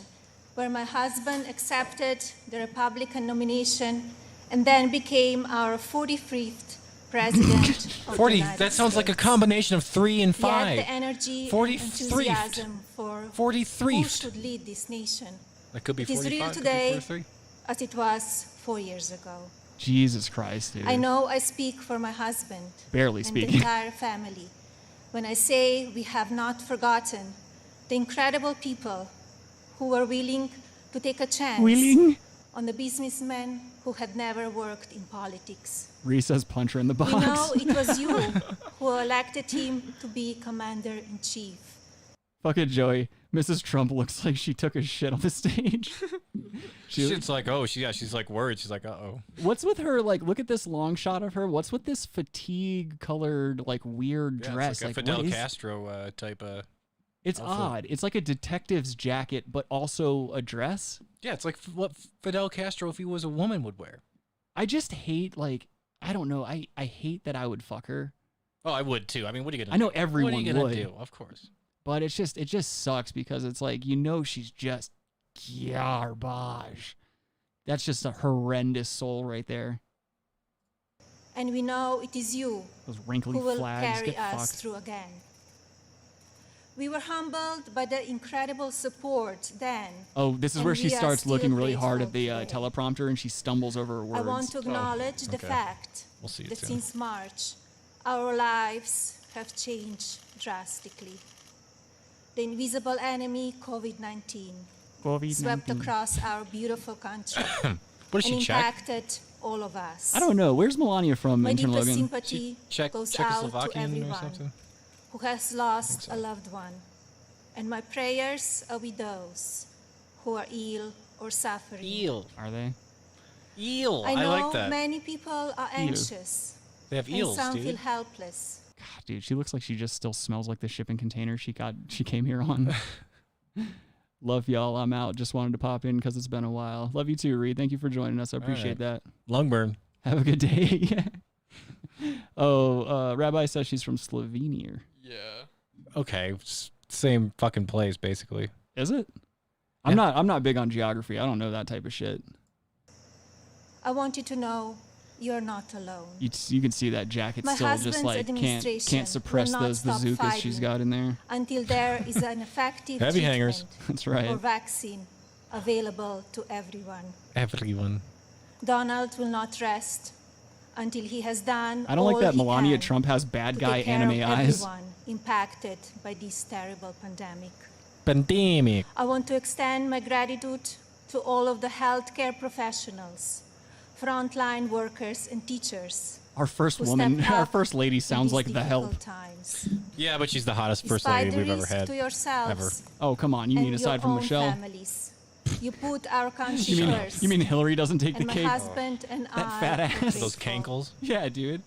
[SPEAKER 20] where my husband accepted the Republican nomination and then became our 43rd president of
[SPEAKER 7] 40.
[SPEAKER 20] the United
[SPEAKER 7] That sounds like a
[SPEAKER 20] States.
[SPEAKER 7] combination of 3 and
[SPEAKER 20] Yet
[SPEAKER 7] 5.
[SPEAKER 20] the energy
[SPEAKER 7] 43.
[SPEAKER 20] and enthusiasm for
[SPEAKER 7] 43.
[SPEAKER 20] who should lead this nation.
[SPEAKER 7] That could be
[SPEAKER 20] It is
[SPEAKER 7] 45.
[SPEAKER 20] real
[SPEAKER 7] could be
[SPEAKER 20] today
[SPEAKER 7] 43.
[SPEAKER 20] as it was 4 years ago.
[SPEAKER 6] Jesus Christ, dude.
[SPEAKER 20] I know I speak for my husband
[SPEAKER 6] Barely
[SPEAKER 20] and
[SPEAKER 6] speaking.
[SPEAKER 20] the entire family when I say we have not forgotten the incredible people who were willing to take a chance on the businessmen who had never worked in politics.
[SPEAKER 6] Reese says punch her in the box.
[SPEAKER 20] We know it was you who elected him to be commander-in-chief.
[SPEAKER 6] Fucking Joey. Mrs. Trump looks like she took a shit on the stage.
[SPEAKER 7] She's like, oh, she's like worried. She's like, uh-oh.
[SPEAKER 6] What's with her, like, look at this long shot of her. What's with this fatigue-colored, like, weird
[SPEAKER 7] Yeah,
[SPEAKER 6] dress?
[SPEAKER 7] it's like a
[SPEAKER 6] like
[SPEAKER 7] Fidel
[SPEAKER 6] what is-
[SPEAKER 7] Castro type of.
[SPEAKER 6] It's
[SPEAKER 7] outfit.
[SPEAKER 6] odd. It's like a detective's jacket, but also a dress.
[SPEAKER 7] Yeah, it's like what Fidel Castro, if he was a woman, would wear.
[SPEAKER 6] I just hate, like, I don't know. I hate that I would fuck her.
[SPEAKER 7] Oh, I would too. I mean, what are you gonna?
[SPEAKER 6] I know
[SPEAKER 7] do?
[SPEAKER 6] everyone
[SPEAKER 7] What are you gonna
[SPEAKER 6] would.
[SPEAKER 7] do? Of course.
[SPEAKER 6] But it just sucks because it's like, she's just garbage. That's just a horrendous soul right there.
[SPEAKER 20] And we know it is you
[SPEAKER 6] Those wrinkly
[SPEAKER 20] who will
[SPEAKER 6] flags
[SPEAKER 20] carry
[SPEAKER 6] get
[SPEAKER 20] us
[SPEAKER 6] fucked.
[SPEAKER 20] through again. We were humbled by the incredible support then.
[SPEAKER 6] Oh, this is
[SPEAKER 20] and
[SPEAKER 6] where she
[SPEAKER 20] we are
[SPEAKER 6] starts
[SPEAKER 20] still
[SPEAKER 6] looking really hard at
[SPEAKER 20] grateful
[SPEAKER 6] the
[SPEAKER 20] today.
[SPEAKER 6] teleprompter and she stumbles over her words.
[SPEAKER 20] I want to acknowledge the
[SPEAKER 7] okay.
[SPEAKER 20] fact
[SPEAKER 7] We'll see it
[SPEAKER 20] that
[SPEAKER 7] soon.
[SPEAKER 20] since March, our lives have changed drastically. The invisible enemy, COVID-19, swept
[SPEAKER 6] COVID-19.
[SPEAKER 20] across our beautiful country
[SPEAKER 7] What is
[SPEAKER 20] and
[SPEAKER 7] she, Czech?
[SPEAKER 20] impacted all of us.
[SPEAKER 6] I don't know. Where's Melania from,
[SPEAKER 20] My
[SPEAKER 6] Intern
[SPEAKER 20] deepest
[SPEAKER 6] Logan?
[SPEAKER 20] sympathy goes out to
[SPEAKER 7] Czechoslovakian or
[SPEAKER 20] everyone
[SPEAKER 7] something?
[SPEAKER 20] who has lost a loved one. And my prayers are with those who are ill or suffering.
[SPEAKER 7] Eel.
[SPEAKER 6] Are they?
[SPEAKER 7] Eel.
[SPEAKER 20] I know
[SPEAKER 7] like that.
[SPEAKER 20] many people are anxious.
[SPEAKER 7] They have
[SPEAKER 20] and
[SPEAKER 7] eels,
[SPEAKER 20] some
[SPEAKER 7] dude.
[SPEAKER 20] feel helpless.
[SPEAKER 6] God, dude, she looks like she just still smells like the shipping container she came here on. Love y'all. I'm out. Just wanted to pop in because it's been a while. Love you too, Reed. Thank you for joining us. I appreciate that.
[SPEAKER 7] Lung burn.
[SPEAKER 6] Have a good day. Oh, Rabbi says she's from Slovenia.
[SPEAKER 8] Yeah.
[SPEAKER 7] Okay, same fucking place basically.
[SPEAKER 6] Is it? I'm not big on geography. I don't know that type of shit.
[SPEAKER 20] I want you to know you're not alone.
[SPEAKER 6] You can see that jacket
[SPEAKER 20] My
[SPEAKER 6] still just
[SPEAKER 20] husband's
[SPEAKER 6] like
[SPEAKER 20] administration
[SPEAKER 6] can't suppress
[SPEAKER 20] will not
[SPEAKER 6] those
[SPEAKER 20] stop
[SPEAKER 6] bazookas she's
[SPEAKER 20] fighting
[SPEAKER 6] got in there.
[SPEAKER 20] until there is an effective
[SPEAKER 7] Heavy
[SPEAKER 20] treatment
[SPEAKER 7] hangers.
[SPEAKER 6] That's
[SPEAKER 20] or
[SPEAKER 6] right.
[SPEAKER 20] vaccine available to everyone.
[SPEAKER 7] Everyone.
[SPEAKER 20] Donald will not rest until he has done
[SPEAKER 6] I don't like
[SPEAKER 20] all
[SPEAKER 6] that
[SPEAKER 20] he
[SPEAKER 6] Melania
[SPEAKER 20] can
[SPEAKER 6] Trump has bad
[SPEAKER 20] to
[SPEAKER 6] guy
[SPEAKER 20] take care
[SPEAKER 6] anime
[SPEAKER 20] of
[SPEAKER 6] eyes.
[SPEAKER 20] everyone impacted by this terrible pandemic.
[SPEAKER 7] Pandemic.
[SPEAKER 20] I want to extend my gratitude to all of the healthcare professionals, frontline workers and teachers.
[SPEAKER 6] Our first
[SPEAKER 20] who
[SPEAKER 6] woman,
[SPEAKER 20] stepped
[SPEAKER 6] our
[SPEAKER 20] up
[SPEAKER 6] first lady
[SPEAKER 20] in
[SPEAKER 6] sounds
[SPEAKER 20] these
[SPEAKER 6] like the help.
[SPEAKER 20] difficult times.
[SPEAKER 7] Yeah, but she's the hottest first
[SPEAKER 20] Despite
[SPEAKER 7] lady
[SPEAKER 20] the
[SPEAKER 7] we've ever
[SPEAKER 20] risk
[SPEAKER 7] had.
[SPEAKER 20] to yourselves
[SPEAKER 7] Ever.
[SPEAKER 6] Oh, come on. You
[SPEAKER 20] and
[SPEAKER 6] mean aside
[SPEAKER 20] your
[SPEAKER 6] from
[SPEAKER 20] own
[SPEAKER 6] Michelle?
[SPEAKER 20] families, you put our country
[SPEAKER 6] You mean
[SPEAKER 20] first.
[SPEAKER 6] you mean Hillary doesn't take
[SPEAKER 20] and
[SPEAKER 6] the
[SPEAKER 20] my
[SPEAKER 6] cake?
[SPEAKER 20] husband and
[SPEAKER 6] That
[SPEAKER 20] I
[SPEAKER 6] fat
[SPEAKER 20] are
[SPEAKER 6] ass.
[SPEAKER 7] Those
[SPEAKER 20] grateful.
[SPEAKER 7] cankles.
[SPEAKER 6] Yeah, dude.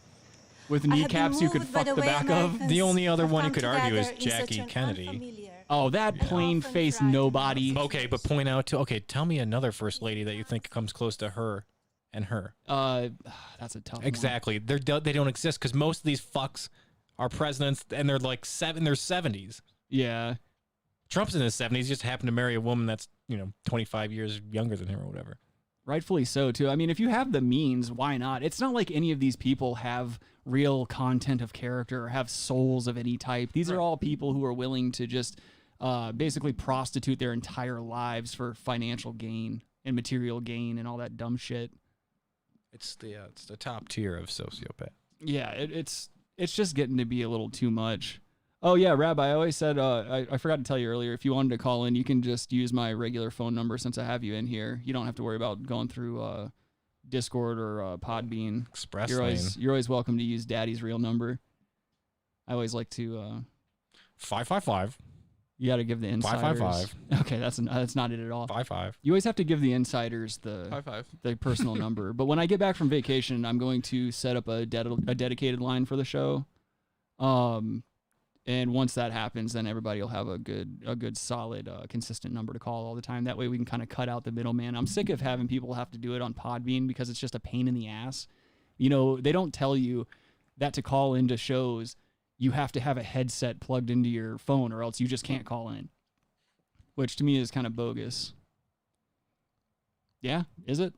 [SPEAKER 6] With
[SPEAKER 20] I have been
[SPEAKER 6] kneecaps you could
[SPEAKER 20] moved by
[SPEAKER 6] fuck
[SPEAKER 20] the
[SPEAKER 6] the
[SPEAKER 20] way
[SPEAKER 6] back of.
[SPEAKER 20] Americans
[SPEAKER 7] The only other
[SPEAKER 20] have
[SPEAKER 7] one you
[SPEAKER 20] come
[SPEAKER 7] could argue is
[SPEAKER 20] together in such
[SPEAKER 7] Jackie
[SPEAKER 20] an
[SPEAKER 7] Kennedy.
[SPEAKER 20] unfamiliar
[SPEAKER 6] Oh, that plain-faced nobody.
[SPEAKER 7] Okay, but point out to. Okay, tell me another first lady that you think comes close to her, and her.
[SPEAKER 6] That's a tough one.
[SPEAKER 7] Exactly. They don't exist because most of these fucks are presidents, and they're like in their 70s.
[SPEAKER 6] Yeah.
[SPEAKER 7] Trump's in his 70s. He just happened to marry a woman that's 25 years younger than him or whatever.
[SPEAKER 6] Rightfully so, too. I mean, if you have the means, why not? It's not like any of these people have real content of character or have souls of any type. These are all people who are willing to just basically prostitute their entire lives for financial gain and material gain and all that dumb shit.
[SPEAKER 7] It's the top tier of sociopath.
[SPEAKER 6] Yeah, it's just getting to be a little too much. Oh, yeah, Rabbi, I always said, I forgot to tell you earlier, if you wanted to call in, you can just use my regular phone number since I have you in here. You don't have to worry about going through Discord or Podbean.
[SPEAKER 7] Express
[SPEAKER 6] You're always welcome to use Daddy's real number. I always like to...
[SPEAKER 7] 555.
[SPEAKER 6] You got to give the insiders...
[SPEAKER 7] 555.
[SPEAKER 6] Okay, that's not it at all.
[SPEAKER 7] 55.
[SPEAKER 6] You always have to give the insiders the
[SPEAKER 8] 55.
[SPEAKER 6] The personal number. But when I get back from vacation, I'm going to set up a dedicated line for the show. And once that happens, then everybody will have a good, solid, consistent number to call all the time. That way we can kind of cut out the middleman. I'm sick of having people have to do it on Podbean because it's just a pain in the ass. They don't tell you that to call into shows, you have to have a headset plugged into your phone or else you just can't call in, which to me is kind of bogus. Yeah, is it?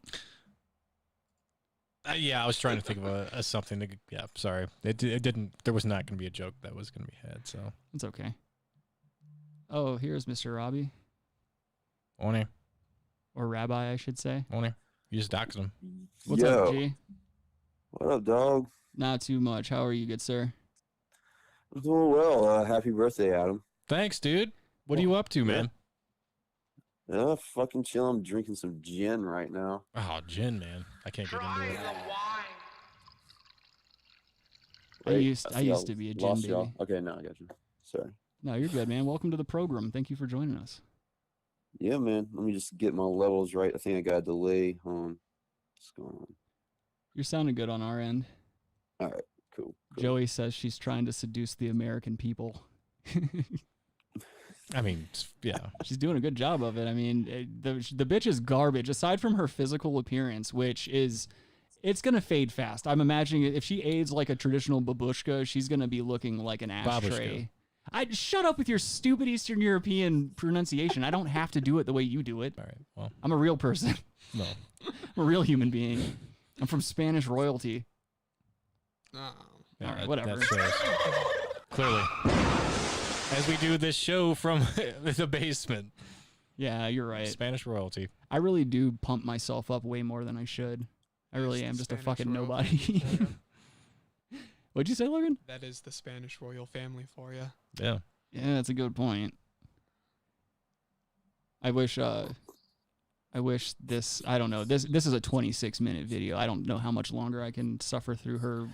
[SPEAKER 7] Yeah, I was trying to think of a something to. Yeah, sorry, it didn't. There was not going to be a joke that was going to be had, so
[SPEAKER 6] it's okay. Oh, here's Mr. Robbie.
[SPEAKER 7] Morning.
[SPEAKER 6] Or Rabbi, I should say.
[SPEAKER 7] Morning. You just doxed him.
[SPEAKER 6] What's up, G?
[SPEAKER 21] What up, dog?
[SPEAKER 6] Not too much. How are you, good sir?
[SPEAKER 21] I'm doing well. Happy birthday, Adam.
[SPEAKER 7] Thanks, dude. What are you up to, man?
[SPEAKER 21] Yeah, fucking chill. I'm drinking some gin right now.
[SPEAKER 7] Oh, gin, man. I can't get into it.
[SPEAKER 6] I used to be a gin baby.
[SPEAKER 21] Y'all. Okay, now I got you. Sorry.
[SPEAKER 6] No, you're good, man. Welcome to the program. Thank you for joining us.
[SPEAKER 21] Yeah, man. Let me just get my levels right. I think I got a delay. What's going on?
[SPEAKER 6] You're sounding good on our end.
[SPEAKER 21] All right, cool.
[SPEAKER 6] Joey says she's trying to seduce the American people.
[SPEAKER 7] I mean, yeah.
[SPEAKER 6] She's doing a good job of it. I mean, the bitch is garbage, aside from her physical appearance, which is, it's going to fade fast. I'm imagining if she aids like a traditional babushka, she's going to be looking like an ashtray. Shut up with your stupid Eastern European pronunciation. I don't have to do it the way you do it.
[SPEAKER 7] All right, well.
[SPEAKER 6] I'm a real person.
[SPEAKER 7] No.
[SPEAKER 6] I'm a real human being. I'm from Spanish royalty.
[SPEAKER 8] Oh.
[SPEAKER 6] Yeah, all right, whatever.
[SPEAKER 7] Clearly. As we do this show from the basement.
[SPEAKER 6] Yeah, you're right.
[SPEAKER 7] Spanish royalty.
[SPEAKER 6] I really do pump myself up way more than I should. I really am just a fucking nobody. What'd you say, Logan?
[SPEAKER 8] That is the Spanish royal family for you.
[SPEAKER 7] Yeah.
[SPEAKER 6] Yeah, that's a good point. I wish this, I don't know, this is a 26-minute video. I don't know how much longer I can suffer through her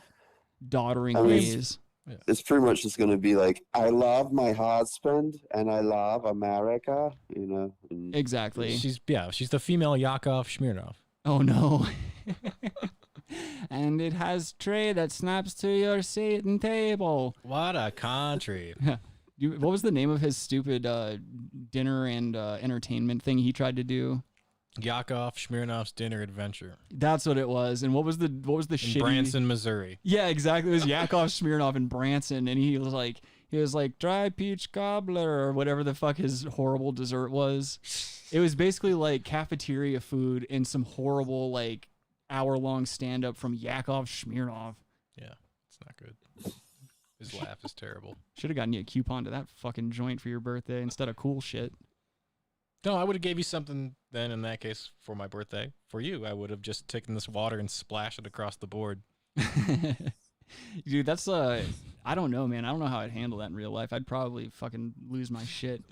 [SPEAKER 6] doddering ways.
[SPEAKER 21] It's pretty much just going to be like, I love my husband and I love America, and
[SPEAKER 6] exactly.
[SPEAKER 7] She's the female Yakov Smirnov.
[SPEAKER 6] Oh, no. And it has tray that snaps to your Satan table.
[SPEAKER 7] What a country.
[SPEAKER 6] What was the name of his stupid dinner and entertainment thing he tried to do?
[SPEAKER 7] Yakov Smirnov's Dinner Adventure.
[SPEAKER 6] That's what it was. And what was the shitty...
[SPEAKER 7] Branson, Missouri.
[SPEAKER 6] Yeah, exactly. It was Yakov Smirnov in Branson, and he was like dry peach cobbler or whatever the fuck his horrible dessert was. It was basically like cafeteria food and some horrible like hour-long stand-up from Yakov Smirnov.
[SPEAKER 7] Yeah, it's not good. His laugh is terrible.
[SPEAKER 6] Should have gotten you a coupon to that fucking joint for your birthday instead of cool shit.
[SPEAKER 7] No, I would have gave you something then in that case for my birthday. For you, I would have just taken this water and splashed it across the board.
[SPEAKER 6] Dude, that's I don't know, man. I don't know how I'd handle that in real life. I'd probably fucking lose my shit.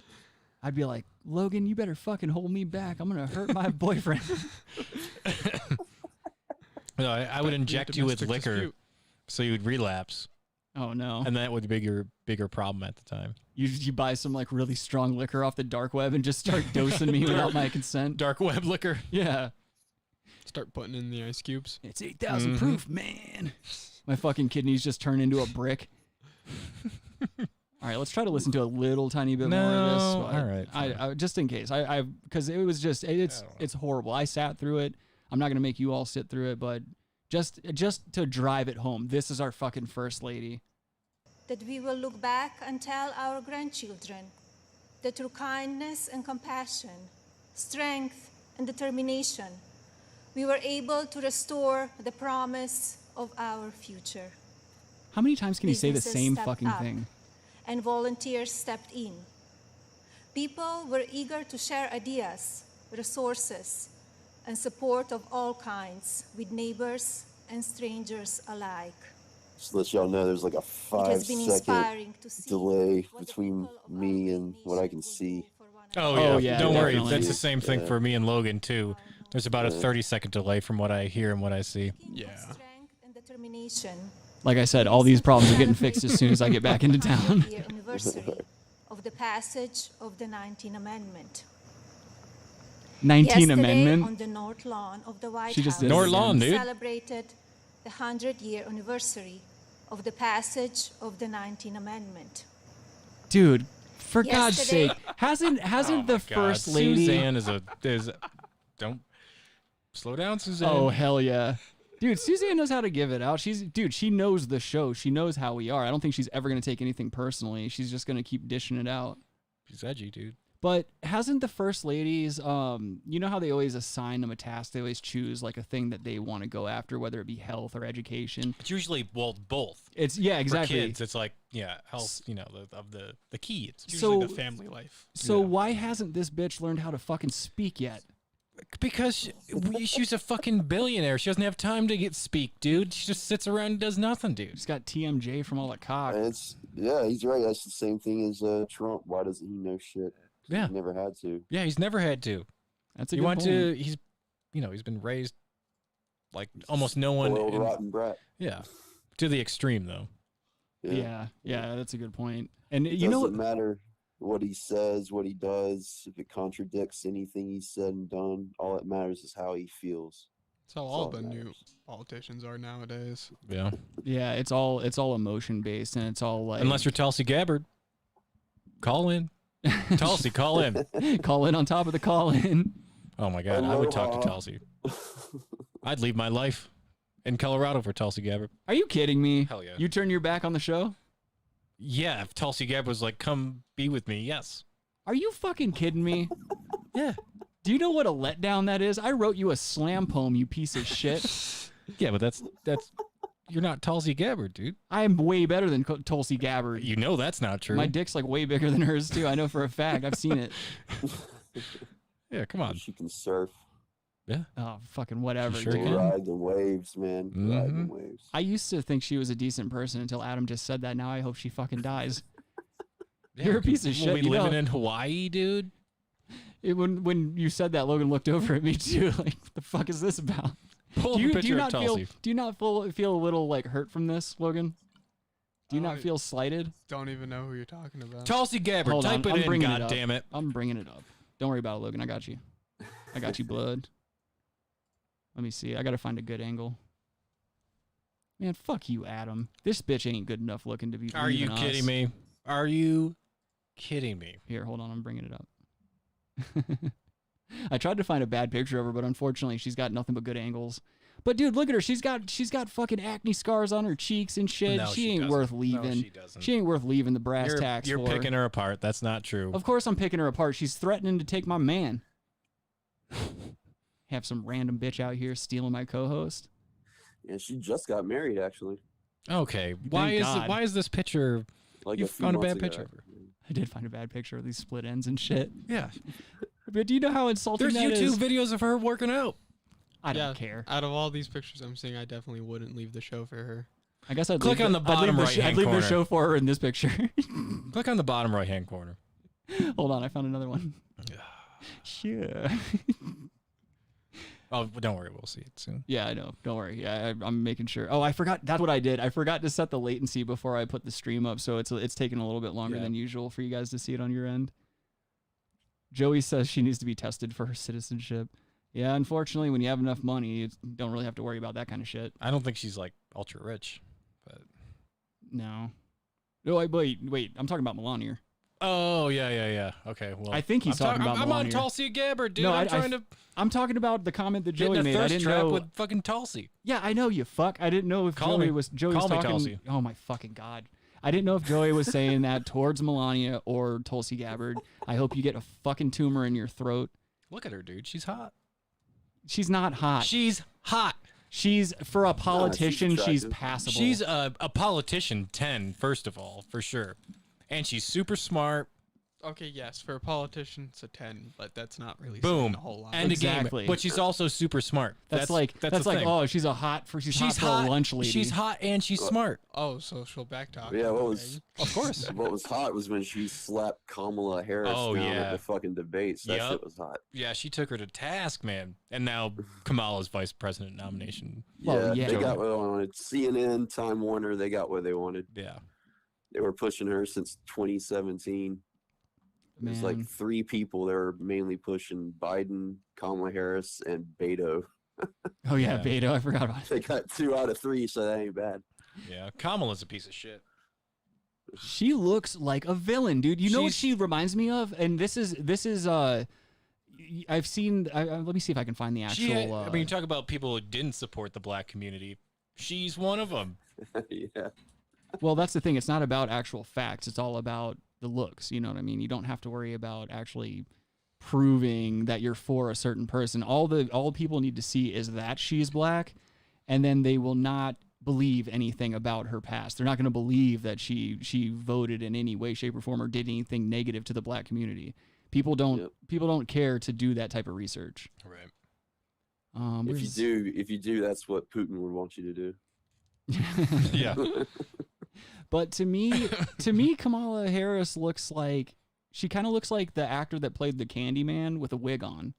[SPEAKER 6] I'd be like, Logan, you better fucking hold me back. I'm gonna hurt my boyfriend.
[SPEAKER 7] No, I would inject you with liquor
[SPEAKER 8] dispute.
[SPEAKER 7] so you'd relapse.
[SPEAKER 6] Oh no.
[SPEAKER 7] And that would be your bigger problem at the time.
[SPEAKER 6] You buy some like really strong liquor off the dark web and just start dosing me without my consent.
[SPEAKER 7] Dark web liquor?
[SPEAKER 6] Yeah.
[SPEAKER 8] Start putting in the ice cubes.
[SPEAKER 6] It's 8,000 proof, man. My fucking kidneys just turn into a brick. All All right, let's try to listen to a little tiny bit more of this. All right, I just in case, because it was just it's horrible. I sat through it. I'm not gonna make you all sit through it, but just to drive it home, this is our fucking first lady.
[SPEAKER 20] That we will look back and tell our grandchildren that through kindness and compassion, strength and determination, we were able to restore the promise of our future.
[SPEAKER 6] How many times can you say the
[SPEAKER 20] Businesses
[SPEAKER 6] same
[SPEAKER 20] stepped
[SPEAKER 6] fucking
[SPEAKER 20] up,
[SPEAKER 6] thing?
[SPEAKER 20] And volunteers stepped in. People were eager to share ideas, resources, and support of all kinds with neighbors and strangers alike.
[SPEAKER 21] Just to let y'all know, there's like a
[SPEAKER 20] It has been
[SPEAKER 21] 5-second
[SPEAKER 20] inspiring to see
[SPEAKER 21] delay between me and what I can see.
[SPEAKER 7] Oh yeah, don't worry.
[SPEAKER 6] definitely.
[SPEAKER 7] That's the same thing for me and Logan too. There's about a 30-second delay from what I hear and what I see.
[SPEAKER 8] Yeah.
[SPEAKER 20] And determination.
[SPEAKER 6] Like I said, all these problems are getting fixed as soon as I get back into town.
[SPEAKER 20] Year anniversary of the passage of the 19th Amendment.
[SPEAKER 6] 19
[SPEAKER 20] Yesterday,
[SPEAKER 6] Amendment?
[SPEAKER 20] on the North Lawn of the White
[SPEAKER 6] She just
[SPEAKER 20] House,
[SPEAKER 6] did it North
[SPEAKER 7] Lawn, dude.
[SPEAKER 20] celebrated the 100-year anniversary of the passage of the 19th Amendment.
[SPEAKER 6] Dude, for God's
[SPEAKER 20] Yesterday-
[SPEAKER 6] sake, hasn't the first lady?
[SPEAKER 7] Suzanne is don't slow down, Suzanne.
[SPEAKER 6] Oh hell yeah, dude! Suzanne knows how to give it out. She knows the show. She knows how we are. I don't think she's ever gonna take anything personally. She's just gonna keep dishing it out.
[SPEAKER 7] She's edgy, dude.
[SPEAKER 6] But hasn't the first ladies, you know how they always assign them a task? They always choose like a thing that they want to go after, whether it be health or education.
[SPEAKER 7] It's usually both.
[SPEAKER 6] It's exactly.
[SPEAKER 7] For kids, it's like health. You know, of the key. It's
[SPEAKER 8] Usually the family life.
[SPEAKER 6] So why hasn't this bitch learned how to fucking speak yet?
[SPEAKER 7] Because she's a fucking billionaire. She doesn't have time to speak, dude. She just sits around and does nothing, dude.
[SPEAKER 6] She's got TMJ from all the cock.
[SPEAKER 21] Yeah, he's right. That's the same thing as Trump. Why doesn't he know shit?
[SPEAKER 7] Yeah.
[SPEAKER 21] He never had to.
[SPEAKER 7] Yeah, he's never had to.
[SPEAKER 6] That's a
[SPEAKER 7] you
[SPEAKER 6] good
[SPEAKER 7] want
[SPEAKER 6] point.
[SPEAKER 7] to. He's been raised like almost no one.
[SPEAKER 21] Spoiled rotten brat.
[SPEAKER 7] Yeah, to the extreme though.
[SPEAKER 6] Yeah, that's a good point. And
[SPEAKER 21] It
[SPEAKER 6] you know,
[SPEAKER 21] doesn't matter what he says, what he does, if it contradicts anything he's said and done. All that matters is how he feels.
[SPEAKER 8] That's how all the new politicians are nowadays.
[SPEAKER 7] Yeah.
[SPEAKER 6] yeah, it's all emotion based, and it's all like
[SPEAKER 7] Unless you're Tulsi Gabbard, call in. Tulsi, call in.
[SPEAKER 6] Call in on top of the call in.
[SPEAKER 7] Oh my God, I would talk to Tulsi. I'd leave my life in Colorado for Tulsi Gabbard.
[SPEAKER 6] Are you kidding me?
[SPEAKER 7] Hell yeah.
[SPEAKER 6] You turn your back on the show?
[SPEAKER 7] Yeah, if Tulsi Gabbard was like, come be with me, yes.
[SPEAKER 6] Are you fucking kidding me?
[SPEAKER 7] Yeah.
[SPEAKER 6] Do you know what a letdown that is? I wrote you a slam poem, you piece of shit.
[SPEAKER 7] Yeah, but that's you're not Tulsi Gabbard, dude.
[SPEAKER 6] I'm way better than Tulsi Gabbard.
[SPEAKER 7] You know that's not true.
[SPEAKER 6] My dick's like way bigger than hers too. I know for a fact. I've seen it.
[SPEAKER 7] Yeah, come on.
[SPEAKER 21] She can surf.
[SPEAKER 7] Yeah.
[SPEAKER 6] Oh, fucking whatever.
[SPEAKER 7] Sure
[SPEAKER 6] dude.
[SPEAKER 7] can.
[SPEAKER 21] Ride the waves, man. Ride the
[SPEAKER 7] Mhm.
[SPEAKER 21] waves.
[SPEAKER 6] I used to think she was a decent person until Adam just said that. Now I hope she fucking dies. You're a piece of shit.
[SPEAKER 7] We
[SPEAKER 6] you
[SPEAKER 7] living
[SPEAKER 6] know?
[SPEAKER 7] in Hawaii, dude.
[SPEAKER 6] When you said that, Logan looked over at me too. Like, what the fuck is this about?
[SPEAKER 7] Pull up a picture of Tulsi.
[SPEAKER 6] Do you not feel a little like hurt from this, Logan? Do you not feel slighted?
[SPEAKER 8] Don't even know who you're talking about.
[SPEAKER 7] Tulsi Gabbard,
[SPEAKER 6] Hold
[SPEAKER 7] type
[SPEAKER 6] on,
[SPEAKER 7] it
[SPEAKER 6] I'm
[SPEAKER 7] in,
[SPEAKER 6] bringing it up.
[SPEAKER 7] goddammit.
[SPEAKER 6] I'm bringing it up. Don't worry about it, Logan. I got you. I got you, blood. Let me see. I gotta find a good angle. Man, fuck you, Adam. This bitch ain't good enough looking to be.
[SPEAKER 7] Are you
[SPEAKER 6] leaving
[SPEAKER 7] kidding
[SPEAKER 6] us.
[SPEAKER 7] me? Are you kidding me?
[SPEAKER 6] Here, hold on. I'm bringing it up. I tried to find a bad picture of her, but unfortunately, she's got nothing but good angles. But dude, look at her. She's got fucking acne scars on her cheeks and shit.
[SPEAKER 7] No,
[SPEAKER 6] she ain't
[SPEAKER 7] doesn't.
[SPEAKER 6] worth
[SPEAKER 7] No,
[SPEAKER 6] leaving.
[SPEAKER 7] she doesn't.
[SPEAKER 6] She ain't worth leaving the brass tacks
[SPEAKER 7] You're
[SPEAKER 6] for.
[SPEAKER 7] picking her apart. That's not true.
[SPEAKER 6] Of course, I'm picking her apart. She's threatening to take my man. Have some random bitch out here stealing my co-host.
[SPEAKER 21] Yeah, she just got married, actually.
[SPEAKER 7] Okay,
[SPEAKER 6] Thank God.
[SPEAKER 7] why is this picture?
[SPEAKER 21] Like
[SPEAKER 7] You
[SPEAKER 21] a few
[SPEAKER 7] found a
[SPEAKER 21] months
[SPEAKER 7] bad
[SPEAKER 21] ago.
[SPEAKER 7] picture of her.
[SPEAKER 6] I did find a bad picture of these split ends and shit.
[SPEAKER 7] Yeah.
[SPEAKER 6] But do you know how insulting
[SPEAKER 7] There's
[SPEAKER 6] that
[SPEAKER 7] YouTube
[SPEAKER 6] is?
[SPEAKER 7] videos of her working out.
[SPEAKER 6] I don't care.
[SPEAKER 8] Out of all these pictures I'm seeing, I definitely wouldn't leave the show for her.
[SPEAKER 6] I guess I'd
[SPEAKER 7] Click
[SPEAKER 6] leave
[SPEAKER 7] on the bottom
[SPEAKER 6] I'd
[SPEAKER 7] right-hand
[SPEAKER 6] leave the
[SPEAKER 7] corner.
[SPEAKER 6] show for her in this picture.
[SPEAKER 7] Click on the bottom right-hand corner.
[SPEAKER 6] Hold on, I found another one. Sure.
[SPEAKER 7] Oh, don't worry, we'll see it soon.
[SPEAKER 6] Yeah, I know. Don't worry. Yeah, I'm making sure. Oh, I forgot. That's what I did. I forgot to set the latency before I put the stream up, so it's taking a little bit longer than usual for you guys to see it on your end. Joey says she needs to be tested for her citizenship. Yeah, unfortunately, when you have enough money, you don't really have to worry about that kind of shit.
[SPEAKER 7] I don't think she's like ultra rich, but
[SPEAKER 6] No. No, wait. I'm talking about Melania.
[SPEAKER 7] Oh yeah. Okay, well,
[SPEAKER 6] I think he's talking about
[SPEAKER 7] I'm
[SPEAKER 6] Melania.
[SPEAKER 7] on Tulsi Gabbard, dude.
[SPEAKER 6] No,
[SPEAKER 7] I'm trying to
[SPEAKER 6] I'm talking about the comment that
[SPEAKER 7] get
[SPEAKER 6] Joey
[SPEAKER 7] in a
[SPEAKER 6] made. I
[SPEAKER 7] thirst
[SPEAKER 6] didn't
[SPEAKER 7] trap
[SPEAKER 6] know.
[SPEAKER 7] with fucking Tulsi.
[SPEAKER 6] Yeah, I know, you fuck. I didn't know if
[SPEAKER 7] Call
[SPEAKER 6] Joey
[SPEAKER 7] me.
[SPEAKER 6] was
[SPEAKER 7] Call me
[SPEAKER 6] talking.
[SPEAKER 7] Tulsi.
[SPEAKER 6] Oh my fucking god! I didn't know if Joey was saying that towards Melania or Tulsi Gabbard. I hope you get a fucking tumor in your throat.
[SPEAKER 7] Look at her, dude. She's hot.
[SPEAKER 6] She's not hot.
[SPEAKER 7] She's hot.
[SPEAKER 6] She's for a politician. She's passable.
[SPEAKER 7] She's a politician 10, first of all, for sure, and she's super smart.
[SPEAKER 8] Okay, yes, for a politician, it's a 10, but that's not really
[SPEAKER 7] Boom.
[SPEAKER 8] saying a whole lot.
[SPEAKER 7] And exactly. But she's also super smart.
[SPEAKER 6] That's like
[SPEAKER 7] the thing.
[SPEAKER 6] oh, she's hot for a lunch lady.
[SPEAKER 7] She's hot and she's smart.
[SPEAKER 8] Oh, so she'll backtalk.
[SPEAKER 21] Yeah, what was
[SPEAKER 7] of course.
[SPEAKER 21] What was hot was when she slapped Kamala Harris down at the fucking debates. That shit was hot.
[SPEAKER 7] Yeah, she took her to task, man. And now Kamala's vice president nomination.
[SPEAKER 21] Yeah, they got what they wanted. CNN, Time Warner, they got what they wanted.
[SPEAKER 7] Yeah.
[SPEAKER 21] They were pushing her since 2017. There's like 3 people that were mainly pushing Biden, Kamala Harris, and Beto.
[SPEAKER 6] Oh yeah, Beto. I forgot about it.
[SPEAKER 21] They got 2 out of 3, so that ain't bad.
[SPEAKER 7] Yeah, Kamala's a piece of shit.
[SPEAKER 6] She looks like a villain, dude. You know what she reminds me of? And this is I've seen. Let me see if I can find the actual.
[SPEAKER 7] I mean, you talk about people who didn't support the black community. She's one of them.
[SPEAKER 21] Yeah.
[SPEAKER 6] Well, that's the thing. It's not about actual facts. It's all about the looks. You know what I mean? You don't have to worry about actually proving that you're for a certain person. All people need to see is that she's black, and then they will not believe anything about her past. They're not going to believe that she voted in any way, shape, or form or did anything negative to the black community. People don't care to do that type of research.
[SPEAKER 7] Right.
[SPEAKER 21] If you do, that's what Putin would want you to do.
[SPEAKER 7] Yeah.
[SPEAKER 6] But to me, Kamala Harris looks like she kind of looks like the actor that played the Candyman with a wig on.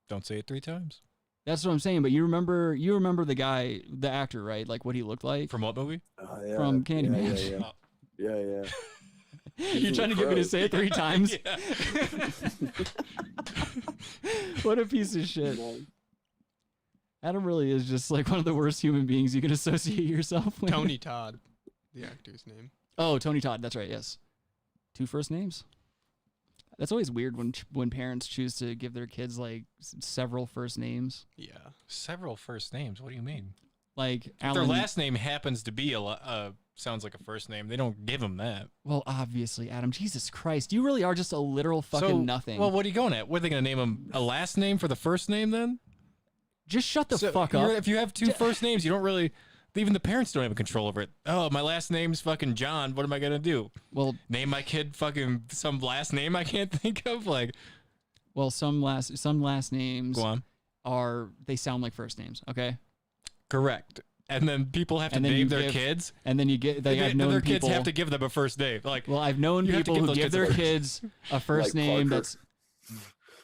[SPEAKER 7] Don't say it 3 times.
[SPEAKER 6] That's what I'm saying. But you remember the guy, the actor, right? Like what he looked like
[SPEAKER 7] from what movie?
[SPEAKER 21] Yeah.
[SPEAKER 6] From Candyman.
[SPEAKER 21] Yeah.
[SPEAKER 6] You're trying to get me to say it 3 times. What a piece of shit. Adam really is just like one of the worst human beings you can associate yourself with.
[SPEAKER 8] Tony Todd, the actor's name.
[SPEAKER 6] Oh, Tony Todd. That's right. Yes. 2 first names. That's always weird when parents choose to give their kids like several first names.
[SPEAKER 8] Yeah.
[SPEAKER 7] Several first names. What do you mean?
[SPEAKER 6] Like
[SPEAKER 7] if their last name happens to be sounds like a first name, they don't give them that.
[SPEAKER 6] Well, obviously, Adam. Jesus Christ, you really are just a literal fucking nothing.
[SPEAKER 7] Well, what are you going at? What are they going to name him? A last name for the first name then?
[SPEAKER 6] Just shut the fuck up.
[SPEAKER 7] If you have 2 first names, you don't really. Even the parents don't have control over it. Oh, my last name's fucking John. What am I gonna do?
[SPEAKER 6] Well,
[SPEAKER 7] name my kid fucking some last name I can't think of. Like,
[SPEAKER 6] well, some last names
[SPEAKER 7] go on.
[SPEAKER 6] They sound like first names. Okay.
[SPEAKER 7] Correct. And then people have to name their kids.
[SPEAKER 6] And then you get
[SPEAKER 7] their kids have to give them a first name. Like,
[SPEAKER 6] well, I've known people who give their kids a first name
[SPEAKER 21] Parker.
[SPEAKER 6] that's.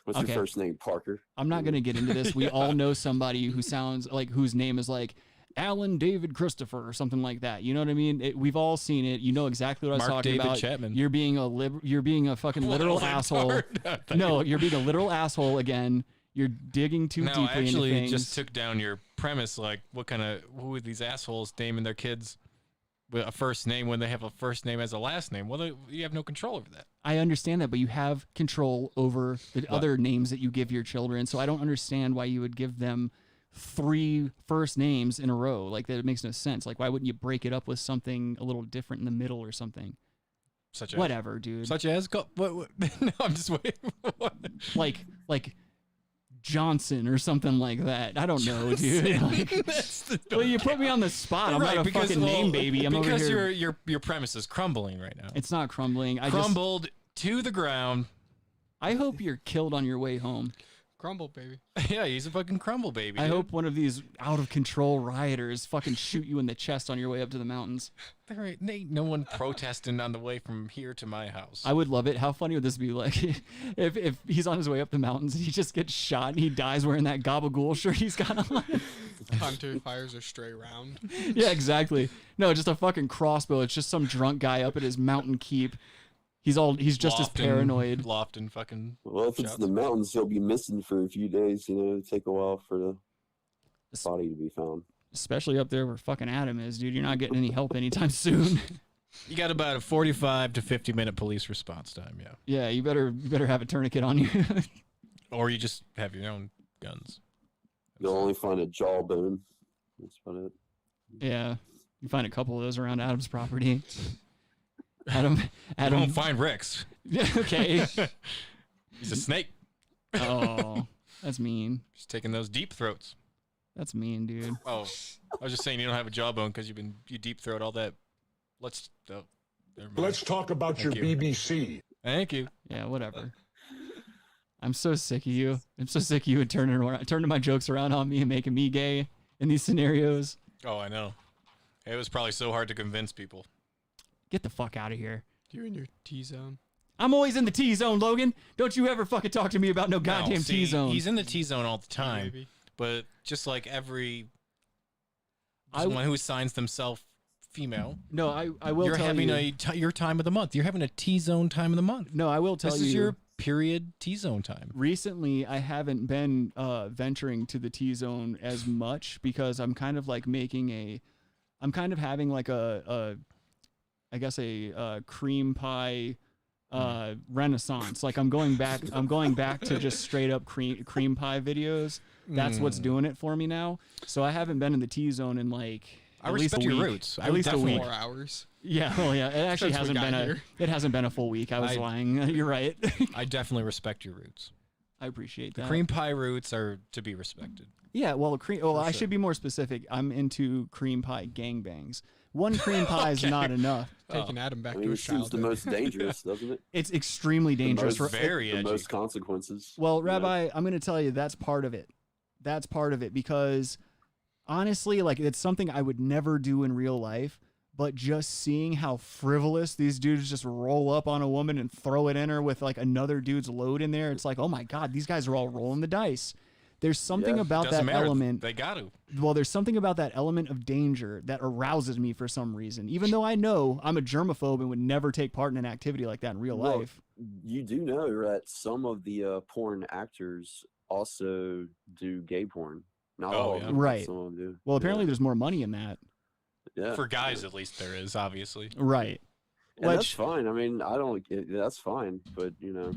[SPEAKER 21] What's your first name? Parker.
[SPEAKER 6] I'm not gonna get into this. We all know somebody who sounds like whose name is like Alan David Christopher or something like that. You know what I mean? We've all seen it. You know exactly what I was talking
[SPEAKER 7] David
[SPEAKER 6] about.
[SPEAKER 7] Chapman.
[SPEAKER 6] You're being a fucking literal asshole. No, you're being a literal asshole again. You're digging too deeply into things.
[SPEAKER 7] No, actually, just took down your premise. Like, who are these assholes naming their kids with a first name when they have a first name as a last name? Well, you have no control over that.
[SPEAKER 6] I understand that, but you have control over the other names that you give your children. So I don't understand why you would give them 3 first names in a row. Like, that makes no sense. Like, why wouldn't you break it up with something a little different in the middle or something?
[SPEAKER 7] Such as
[SPEAKER 6] whatever, dude.
[SPEAKER 7] Such as what? No, I'm just waiting.
[SPEAKER 6] like Johnson or something like that. I don't know, dude. Like, well, you put me on the spot. I'm not a fucking name baby. I'm over here.
[SPEAKER 7] Your premise is crumbling right now.
[SPEAKER 6] It's not crumbling.
[SPEAKER 7] Crumbled to the ground.
[SPEAKER 6] I hope you're killed on your way home.
[SPEAKER 8] Crumble, baby.
[SPEAKER 7] Yeah, he's a fucking crumble, baby.
[SPEAKER 6] I hope one of these out of control rioters fucking shoot you in the chest on your way up to the mountains.
[SPEAKER 7] There ain't no one protesting on the way from here to my house.
[SPEAKER 6] I would love it. How funny would this be? Like, if he's on his way up the mountains and he just gets shot and he dies wearing that gabagool shirt he's got on.
[SPEAKER 8] Hunter fires a stray round.
[SPEAKER 6] Yeah, exactly. No, just a fucking crossbow. It's just some drunk guy up at his mountain keep. He's just as paranoid.
[SPEAKER 7] Lofton fucking.
[SPEAKER 21] Well, if it's the mountains, he'll be missing for a few days. You know, it'll take a while for the body to be found.
[SPEAKER 6] Especially up there where fucking Adam is, dude. You're not getting any help anytime soon.
[SPEAKER 7] You got about a 45 to 50-minute police response time, yeah.
[SPEAKER 6] Yeah, you better have a tourniquet on you.
[SPEAKER 7] Or you just have your own guns.
[SPEAKER 21] You'll only find a jawbone. That's about it.
[SPEAKER 6] Yeah, you find a couple of those around Adam's property. Adam
[SPEAKER 7] You won't find Rick's.
[SPEAKER 6] Okay.
[SPEAKER 7] He's a snake.
[SPEAKER 6] Oh, that's mean.
[SPEAKER 7] Just taking those deep throats.
[SPEAKER 6] That's mean, dude.
[SPEAKER 7] Oh, I was just saying you don't have a jawbone because you deep throat all that. Let's
[SPEAKER 5] talk about your BBC.
[SPEAKER 7] Thank you.
[SPEAKER 6] Yeah, whatever. I'm so sick of you. I'm so sick of you and turning my jokes around on me and making me gay in these scenarios.
[SPEAKER 7] Oh, I know. It was probably so hard to convince people.
[SPEAKER 6] Get the fuck out of here.
[SPEAKER 8] You're in your T-zone.
[SPEAKER 6] I'm always in the T-zone, Logan. Don't you ever fucking talk to me about no goddamn
[SPEAKER 7] see,
[SPEAKER 6] T-zone.
[SPEAKER 7] He's in the T-zone all the time.
[SPEAKER 8] Maybe.
[SPEAKER 7] But just like someone who assigns themselves female.
[SPEAKER 6] No, I will
[SPEAKER 7] You're
[SPEAKER 6] tell
[SPEAKER 7] having
[SPEAKER 6] you.
[SPEAKER 7] your time of the month. You're having a T-zone time of the month.
[SPEAKER 6] No, I will tell you.
[SPEAKER 7] This is your period T-zone time.
[SPEAKER 6] Recently, I haven't been venturing to the T-zone as much because I'm kind of like I'm kind of having like I guess a cream pie renaissance. Like I'm going back to just straight up cream pie videos. That's what's doing it for me now. So I haven't been in the T-zone in like
[SPEAKER 7] I
[SPEAKER 6] at least
[SPEAKER 7] respect
[SPEAKER 6] a week.
[SPEAKER 7] your roots.
[SPEAKER 6] At least a week.
[SPEAKER 8] 4 hours.
[SPEAKER 6] Yeah, well, yeah. It actually hasn't been a full week. I was lying. You're right.
[SPEAKER 7] I definitely respect your roots.
[SPEAKER 6] I appreciate that.
[SPEAKER 7] The cream pie roots are to be respected.
[SPEAKER 6] Yeah, well, I should be more specific. I'm into cream pie gangbangs. One cream pie is not enough.
[SPEAKER 8] Taking Adam back to
[SPEAKER 21] it
[SPEAKER 8] his
[SPEAKER 21] seems
[SPEAKER 8] childhood.
[SPEAKER 21] the most dangerous, doesn't it?
[SPEAKER 6] It's extremely dangerous.
[SPEAKER 21] The most consequences.
[SPEAKER 6] Well, Rabbi, I'm going to tell you that's part of it. That's part of it because honestly, like it's something I would never do in real life, but just seeing how frivolous these dudes just roll up on a woman and throw it in her with like another dude's load in there. It's like, oh my God, these guys are all rolling the dice. There's something about that element.
[SPEAKER 7] They got to.
[SPEAKER 6] Well, there's something about that element of danger that arouses me for some reason, even though I know I'm a germaphobe and would never take part in an activity like that in real life.
[SPEAKER 21] You do know that some of the porn actors also do gay porn. Not all of them, but
[SPEAKER 6] right.
[SPEAKER 21] Some of them do.
[SPEAKER 6] Well, apparently there's more money in that.
[SPEAKER 21] Yeah.
[SPEAKER 7] For guys, at least there is, obviously.
[SPEAKER 6] Right.
[SPEAKER 21] And that's fine. I mean, that's fine, but you know.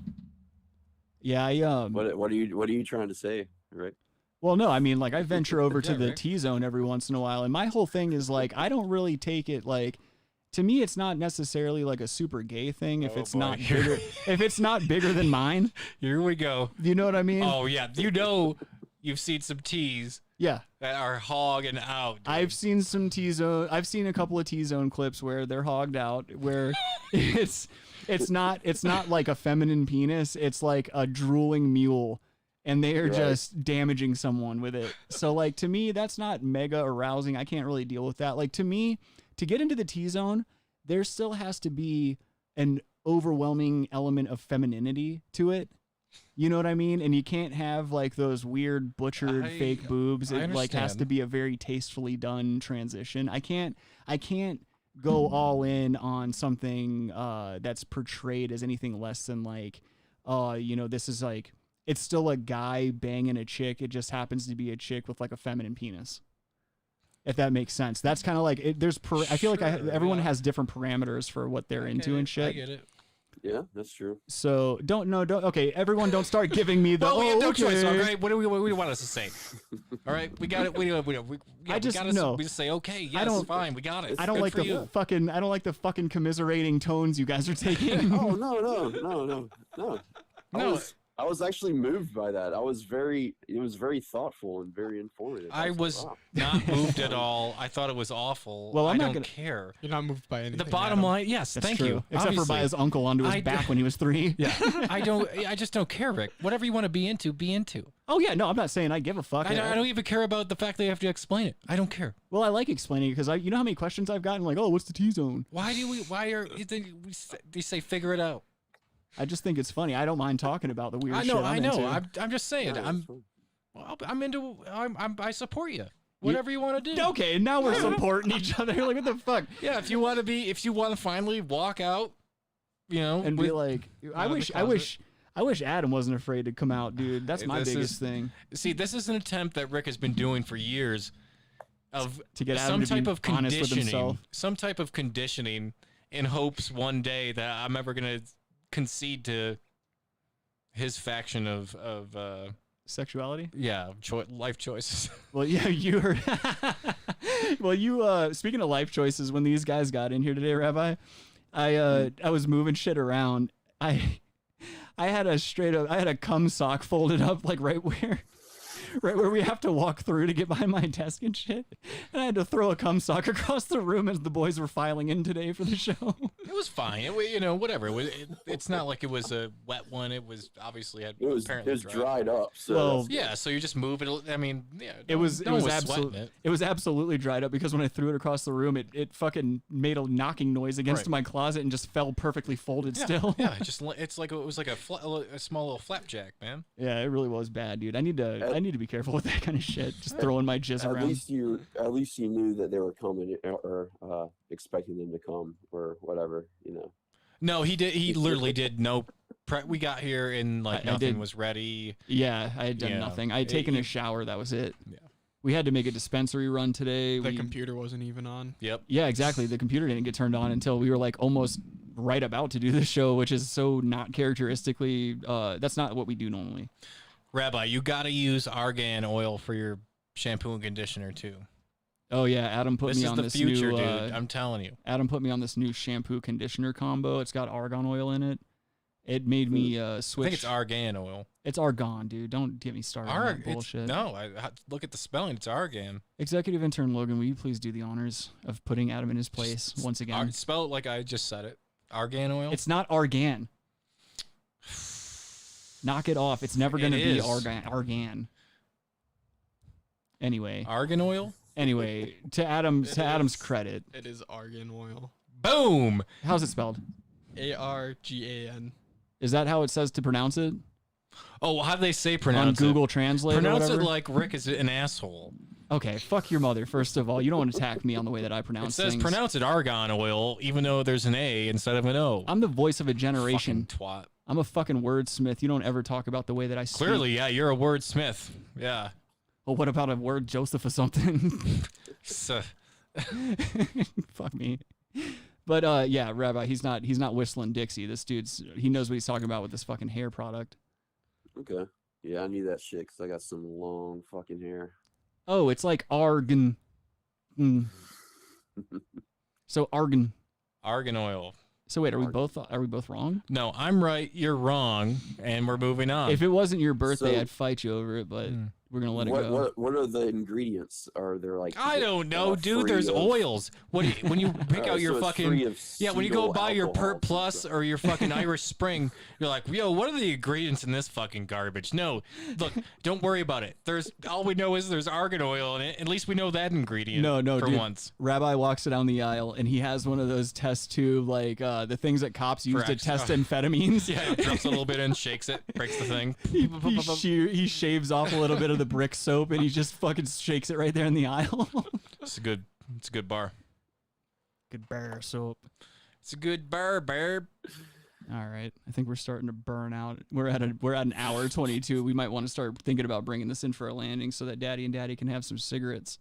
[SPEAKER 6] Yeah,
[SPEAKER 21] What are you trying to say, Rick?
[SPEAKER 6] Well, no, I mean, like I venture over to the T-zone every once in a while, and my whole thing is like I don't really take it like. To me, it's not necessarily like a super gay thing if it's not bigger. If it's not bigger than mine.
[SPEAKER 7] Here we go.
[SPEAKER 6] You know what I mean?
[SPEAKER 7] Oh yeah, you've seen some T's.
[SPEAKER 6] Yeah.
[SPEAKER 7] That are hogging out. Dude.
[SPEAKER 6] I've seen some T-zone. I've seen a couple of T-zone clips where they're hogged out, where it's not like a feminine penis. It's like a drooling mule, and they are just damaging someone with it. So like to me, that's not mega arousing. I can't really deal with that. Like to me, to get into the T-zone, there still has to be an overwhelming element of femininity to it. You know what I mean? And you can't have like those weird butchered fake boobs. It like has to be a very tastefully done transition. I can't go all in on something that's portrayed as anything less than like, this is like, it's still a guy banging a chick. It just happens to be a chick with like a feminine penis. If that makes sense. That's kind of like I feel like everyone has different parameters for what they're into and shit.
[SPEAKER 7] I get it.
[SPEAKER 21] Yeah, that's true.
[SPEAKER 6] So okay, everyone don't start giving me the
[SPEAKER 7] well, we have no choice,
[SPEAKER 6] okay.
[SPEAKER 7] all right? What do you want us to say? All right, we got it. We just say okay. Yes, fine, we got it.
[SPEAKER 6] I don't like the fucking commiserating tones you guys are taking.
[SPEAKER 21] Oh no. I was actually moved by that. It was very thoughtful and very informative.
[SPEAKER 7] I was not moved at all. I thought it was awful.
[SPEAKER 6] Well, I
[SPEAKER 7] don't care.
[SPEAKER 8] You're not moved by anything.
[SPEAKER 7] The bottom line, yes,
[SPEAKER 6] That's
[SPEAKER 7] thank
[SPEAKER 6] true.
[SPEAKER 7] you.
[SPEAKER 6] Except for by his uncle onto his back when he was 3.
[SPEAKER 7] Yeah. I just don't care, Rick. Whatever you want to be into, be into.
[SPEAKER 6] Oh yeah, no, I'm not saying I give a fuck.
[SPEAKER 7] I don't even care about the fact that you have to explain it. I don't care.
[SPEAKER 6] Well, I like explaining it because you know how many questions I've gotten like, oh, what's the T-zone?
[SPEAKER 7] Why they say figure it out?
[SPEAKER 6] I just think it's funny. I don't mind talking about the weird shit.
[SPEAKER 7] I know.
[SPEAKER 6] Into.
[SPEAKER 7] I'm just saying. I support you. Whatever you want to do.
[SPEAKER 6] Okay, now we're supporting each other. Like, what the fuck?
[SPEAKER 7] Yeah, if you want to finally walk out,
[SPEAKER 6] and be like, I wish Adam wasn't afraid to come out, dude. That's my biggest thing.
[SPEAKER 7] See, this is an attempt that Rick has been doing for years, of
[SPEAKER 6] to get Adam to be honest with himself.
[SPEAKER 7] Some type of conditioning in hopes one day that I'm ever gonna concede to his faction of
[SPEAKER 6] sexuality.
[SPEAKER 7] Yeah, life choices.
[SPEAKER 6] Well, yeah, you were. Well, you. Speaking of life choices, when these guys got in here today, Rabbi, I was moving shit around. I had a cum sock folded up like right where we have to walk through to get behind my desk and shit. And I had to throw a cum sock across the room as the boys were filing in today for the show.
[SPEAKER 7] It was fine. Whatever. It's not like it was a wet one. It was obviously apparently
[SPEAKER 21] dried up. So
[SPEAKER 6] well,
[SPEAKER 7] yeah, so you just move it. I mean, yeah.
[SPEAKER 6] It was absolutely dried up because when I threw it across the room, it fucking made a knocking noise against my closet and just fell perfectly folded still.
[SPEAKER 7] Yeah, it was like a small little flapjack, man.
[SPEAKER 6] Yeah, it really was bad, dude. I need to be careful with that kind of shit. Just throwing my jizz around.
[SPEAKER 21] At least you knew that they were coming or expecting them to come or whatever,
[SPEAKER 7] No, he did. He literally did no. We got here and nothing was ready.
[SPEAKER 6] Yeah, I had done nothing. I had taken a shower. That was it. Yeah. We had to make a dispensary run today.
[SPEAKER 8] The computer wasn't even on.
[SPEAKER 7] Yep.
[SPEAKER 6] Yeah, exactly. The computer didn't get turned on until we were like almost right about to do the show, which is so not characteristically. That's not what we do normally.
[SPEAKER 7] Rabbi, you got to use argan oil for your shampoo and conditioner too.
[SPEAKER 6] Oh yeah, Adam put me on this
[SPEAKER 7] future,
[SPEAKER 6] new.
[SPEAKER 7] Dude, I'm telling you.
[SPEAKER 6] Adam put me on this new shampoo conditioner combo. It's got argan oil in it. It made me switch.
[SPEAKER 7] I think it's argan oil.
[SPEAKER 6] It's argan, dude. Don't get me started on that bullshit.
[SPEAKER 7] No, look at the spelling. It's argan.
[SPEAKER 6] Executive intern Logan, will you please do the honors of putting Adam in his place once again?
[SPEAKER 7] Spell it like I just said it. Argan oil.
[SPEAKER 6] It's not argan. Knock it off. It's never going to be argan. Anyway.
[SPEAKER 7] Argan oil?
[SPEAKER 6] Anyway, to Adam's credit.
[SPEAKER 8] It is argan oil.
[SPEAKER 7] Boom!
[SPEAKER 6] How's it spelled?
[SPEAKER 8] ARGAN.
[SPEAKER 6] Is that how it says to pronounce it?
[SPEAKER 7] Oh, how do they say pronounce it?
[SPEAKER 6] On Google Translate
[SPEAKER 7] Pronounce
[SPEAKER 6] or
[SPEAKER 7] it like Rick is an asshole.
[SPEAKER 6] Okay, fuck your mother, first of all. You don't want to attack me on the way that I pronounce
[SPEAKER 7] things. It says pronounce it argan oil, even though there's an A instead of an O.
[SPEAKER 6] I'm the voice of a generation.
[SPEAKER 7] Fucking twat.
[SPEAKER 6] I'm a fucking wordsmith. You don't ever talk about the way that I speak.
[SPEAKER 7] Clearly, yeah, you're a wordsmith. Yeah.
[SPEAKER 6] Well, what about a word Joseph or something? Fuck me. But yeah, Rabbi, he's not whistling Dixie. This he knows what he's talking about with this fucking hair product.
[SPEAKER 21] Okay. Yeah, I need that shit because I got some long fucking hair.
[SPEAKER 6] Oh, it's like argan. So argan.
[SPEAKER 7] Argan oil.
[SPEAKER 6] So wait, are we both wrong?
[SPEAKER 7] No, I'm right, you're wrong, and we're moving on.
[SPEAKER 6] If it wasn't your birthday, I'd fight you over it, but we're gonna let it go.
[SPEAKER 21] What are the ingredients? Are there like
[SPEAKER 7] I don't know, dude. There's oils. When you pick out your fucking when you go buy your Pert Plus or your fucking Irish Spring, you're like, yo, what are the ingredients in this fucking garbage? No, look, don't worry about it. All we know is there's argan oil in it. At least we know that ingredient.
[SPEAKER 6] No,
[SPEAKER 7] for
[SPEAKER 6] dude.
[SPEAKER 7] once.
[SPEAKER 6] Rabbi walks down the aisle and he has one of those test tube the things that cops use to test amphetamines.
[SPEAKER 7] Yeah, he drops a little bit in, shakes it, breaks the thing.
[SPEAKER 6] He shaves off a little bit of the brick soap and he just fucking shakes it right there in the aisle.
[SPEAKER 7] It's a good bar.
[SPEAKER 6] Good bar soap.
[SPEAKER 7] It's a good bar.
[SPEAKER 6] All right, I think we're starting to burn out. We're at an hour 22. We might want to start thinking about bringing this in for a landing so that Daddy and Daddy can have some cigarettes.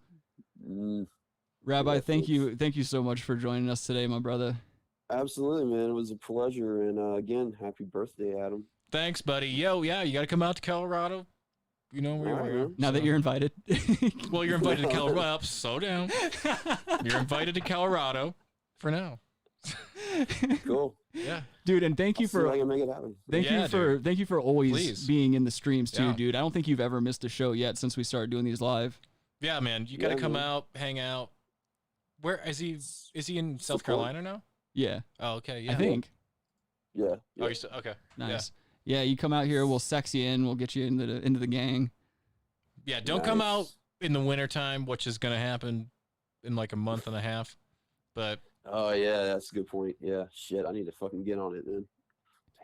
[SPEAKER 6] Rabbi, thank you so much for joining us today, my brother.
[SPEAKER 21] Absolutely, man. It was a pleasure, and again, happy birthday, Adam.
[SPEAKER 7] Thanks, buddy. Yo, yeah, you got to come out to Colorado. You know where we are.
[SPEAKER 6] Now that you're invited.
[SPEAKER 7] Well, you're invited to Colorado. Well, slow down. You're invited to Colorado for now.
[SPEAKER 21] Cool.
[SPEAKER 7] Yeah,
[SPEAKER 21] dude,
[SPEAKER 6] and thank you for
[SPEAKER 21] I can make it happen.
[SPEAKER 6] Thank you for always
[SPEAKER 21] Please.
[SPEAKER 6] being in the streams too, dude. I don't think you've ever missed a show yet since we started doing these live.
[SPEAKER 7] Yeah, man, you got to come out, hang out. Where is he? Is he in South Carolina now?
[SPEAKER 6] Yeah.
[SPEAKER 7] Oh, okay. Yeah.
[SPEAKER 6] I think.
[SPEAKER 21] Yeah.
[SPEAKER 7] Oh, you're still okay.
[SPEAKER 6] Nice. Yeah, you come out here, we'll sex you in, we'll get you into the gang.
[SPEAKER 7] Yeah, don't come out in the wintertime, which is gonna happen in like a month and a half. But
[SPEAKER 21] oh yeah, that's a good point. Yeah, shit, I need to fucking get on it then.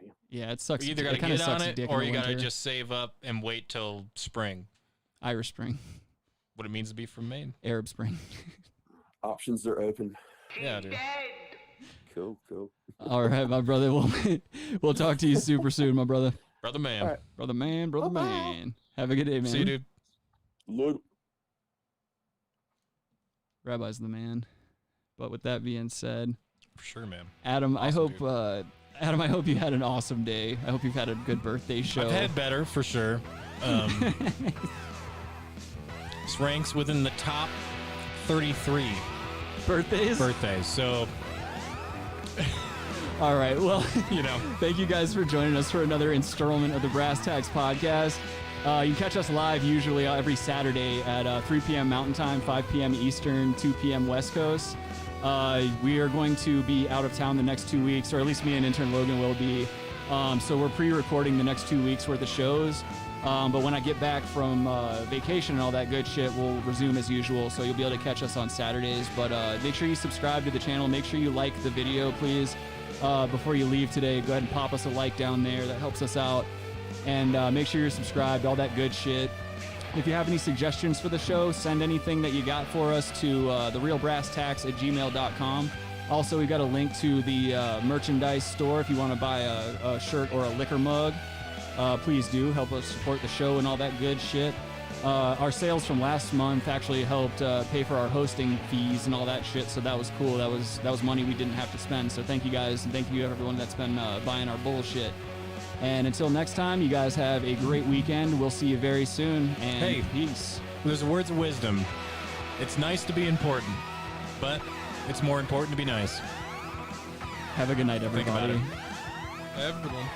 [SPEAKER 21] Damn.
[SPEAKER 6] Yeah, it sucks.
[SPEAKER 7] You either gotta get on it or you gotta just save up and wait till spring.
[SPEAKER 6] Irish Spring.
[SPEAKER 7] What it means to be from Maine.
[SPEAKER 6] Arab Spring.
[SPEAKER 21] Options are open.
[SPEAKER 7] Yeah, dude.
[SPEAKER 21] Cool.
[SPEAKER 6] All right, my brother. We'll talk to you super soon, my brother.
[SPEAKER 7] Brother man.
[SPEAKER 21] All right.
[SPEAKER 6] Brother man. Have a good day, man.
[SPEAKER 7] See you, dude.
[SPEAKER 21] Lord.
[SPEAKER 6] Rabbi's the man. But with that being said,
[SPEAKER 7] For sure, man.
[SPEAKER 6] Adam,
[SPEAKER 7] Awesome,
[SPEAKER 6] Adam, I hope you had an awesome day. I hope you've had a good birthday show.
[SPEAKER 7] I've had better, for sure. This ranks within the top 33
[SPEAKER 6] birthdays.
[SPEAKER 7] So,
[SPEAKER 6] all right. Well,
[SPEAKER 7] you know,
[SPEAKER 6] thank you guys for joining us for another installment of the Brass Tacks Podcast. You can catch us live usually every Saturday at 3 p.m. Mountain Time, 5 p.m. Eastern, 2 p.m. West Coast. We are going to be out of town the next 2 weeks, or at least me and intern Logan will be. So we're pre-recording the next 2 weeks worth of shows. But when I get back from vacation and all that good shit, we'll resume as usual. So you'll be able to catch us on Saturdays. But make sure you subscribe to the channel. Make sure you like the video, please. Before you leave today, go ahead and pop us a like down there. That helps us out. And make sure you're subscribed, all that good shit. If you have any suggestions for the show, send anything that you got for us to therealbrasstacks@gmail.com. Also, we've got a link to the merchandise store if you want to buy a shirt or a liquor mug. Please do help us support the show and all that good shit. Our sales from last month actually helped pay for our hosting fees and all that shit, so that was cool. That was money we didn't have to spend. So thank you guys, and thank you everyone that's been buying our bullshit. And until next time, you guys have a great weekend. We'll see you very soon. And
[SPEAKER 7] hey,
[SPEAKER 6] peace.
[SPEAKER 7] There's words of wisdom. It's nice to be important, but it's more important to be nice.
[SPEAKER 6] Have a good night, everybody.
[SPEAKER 7] Think about it.
[SPEAKER 8] Everyone.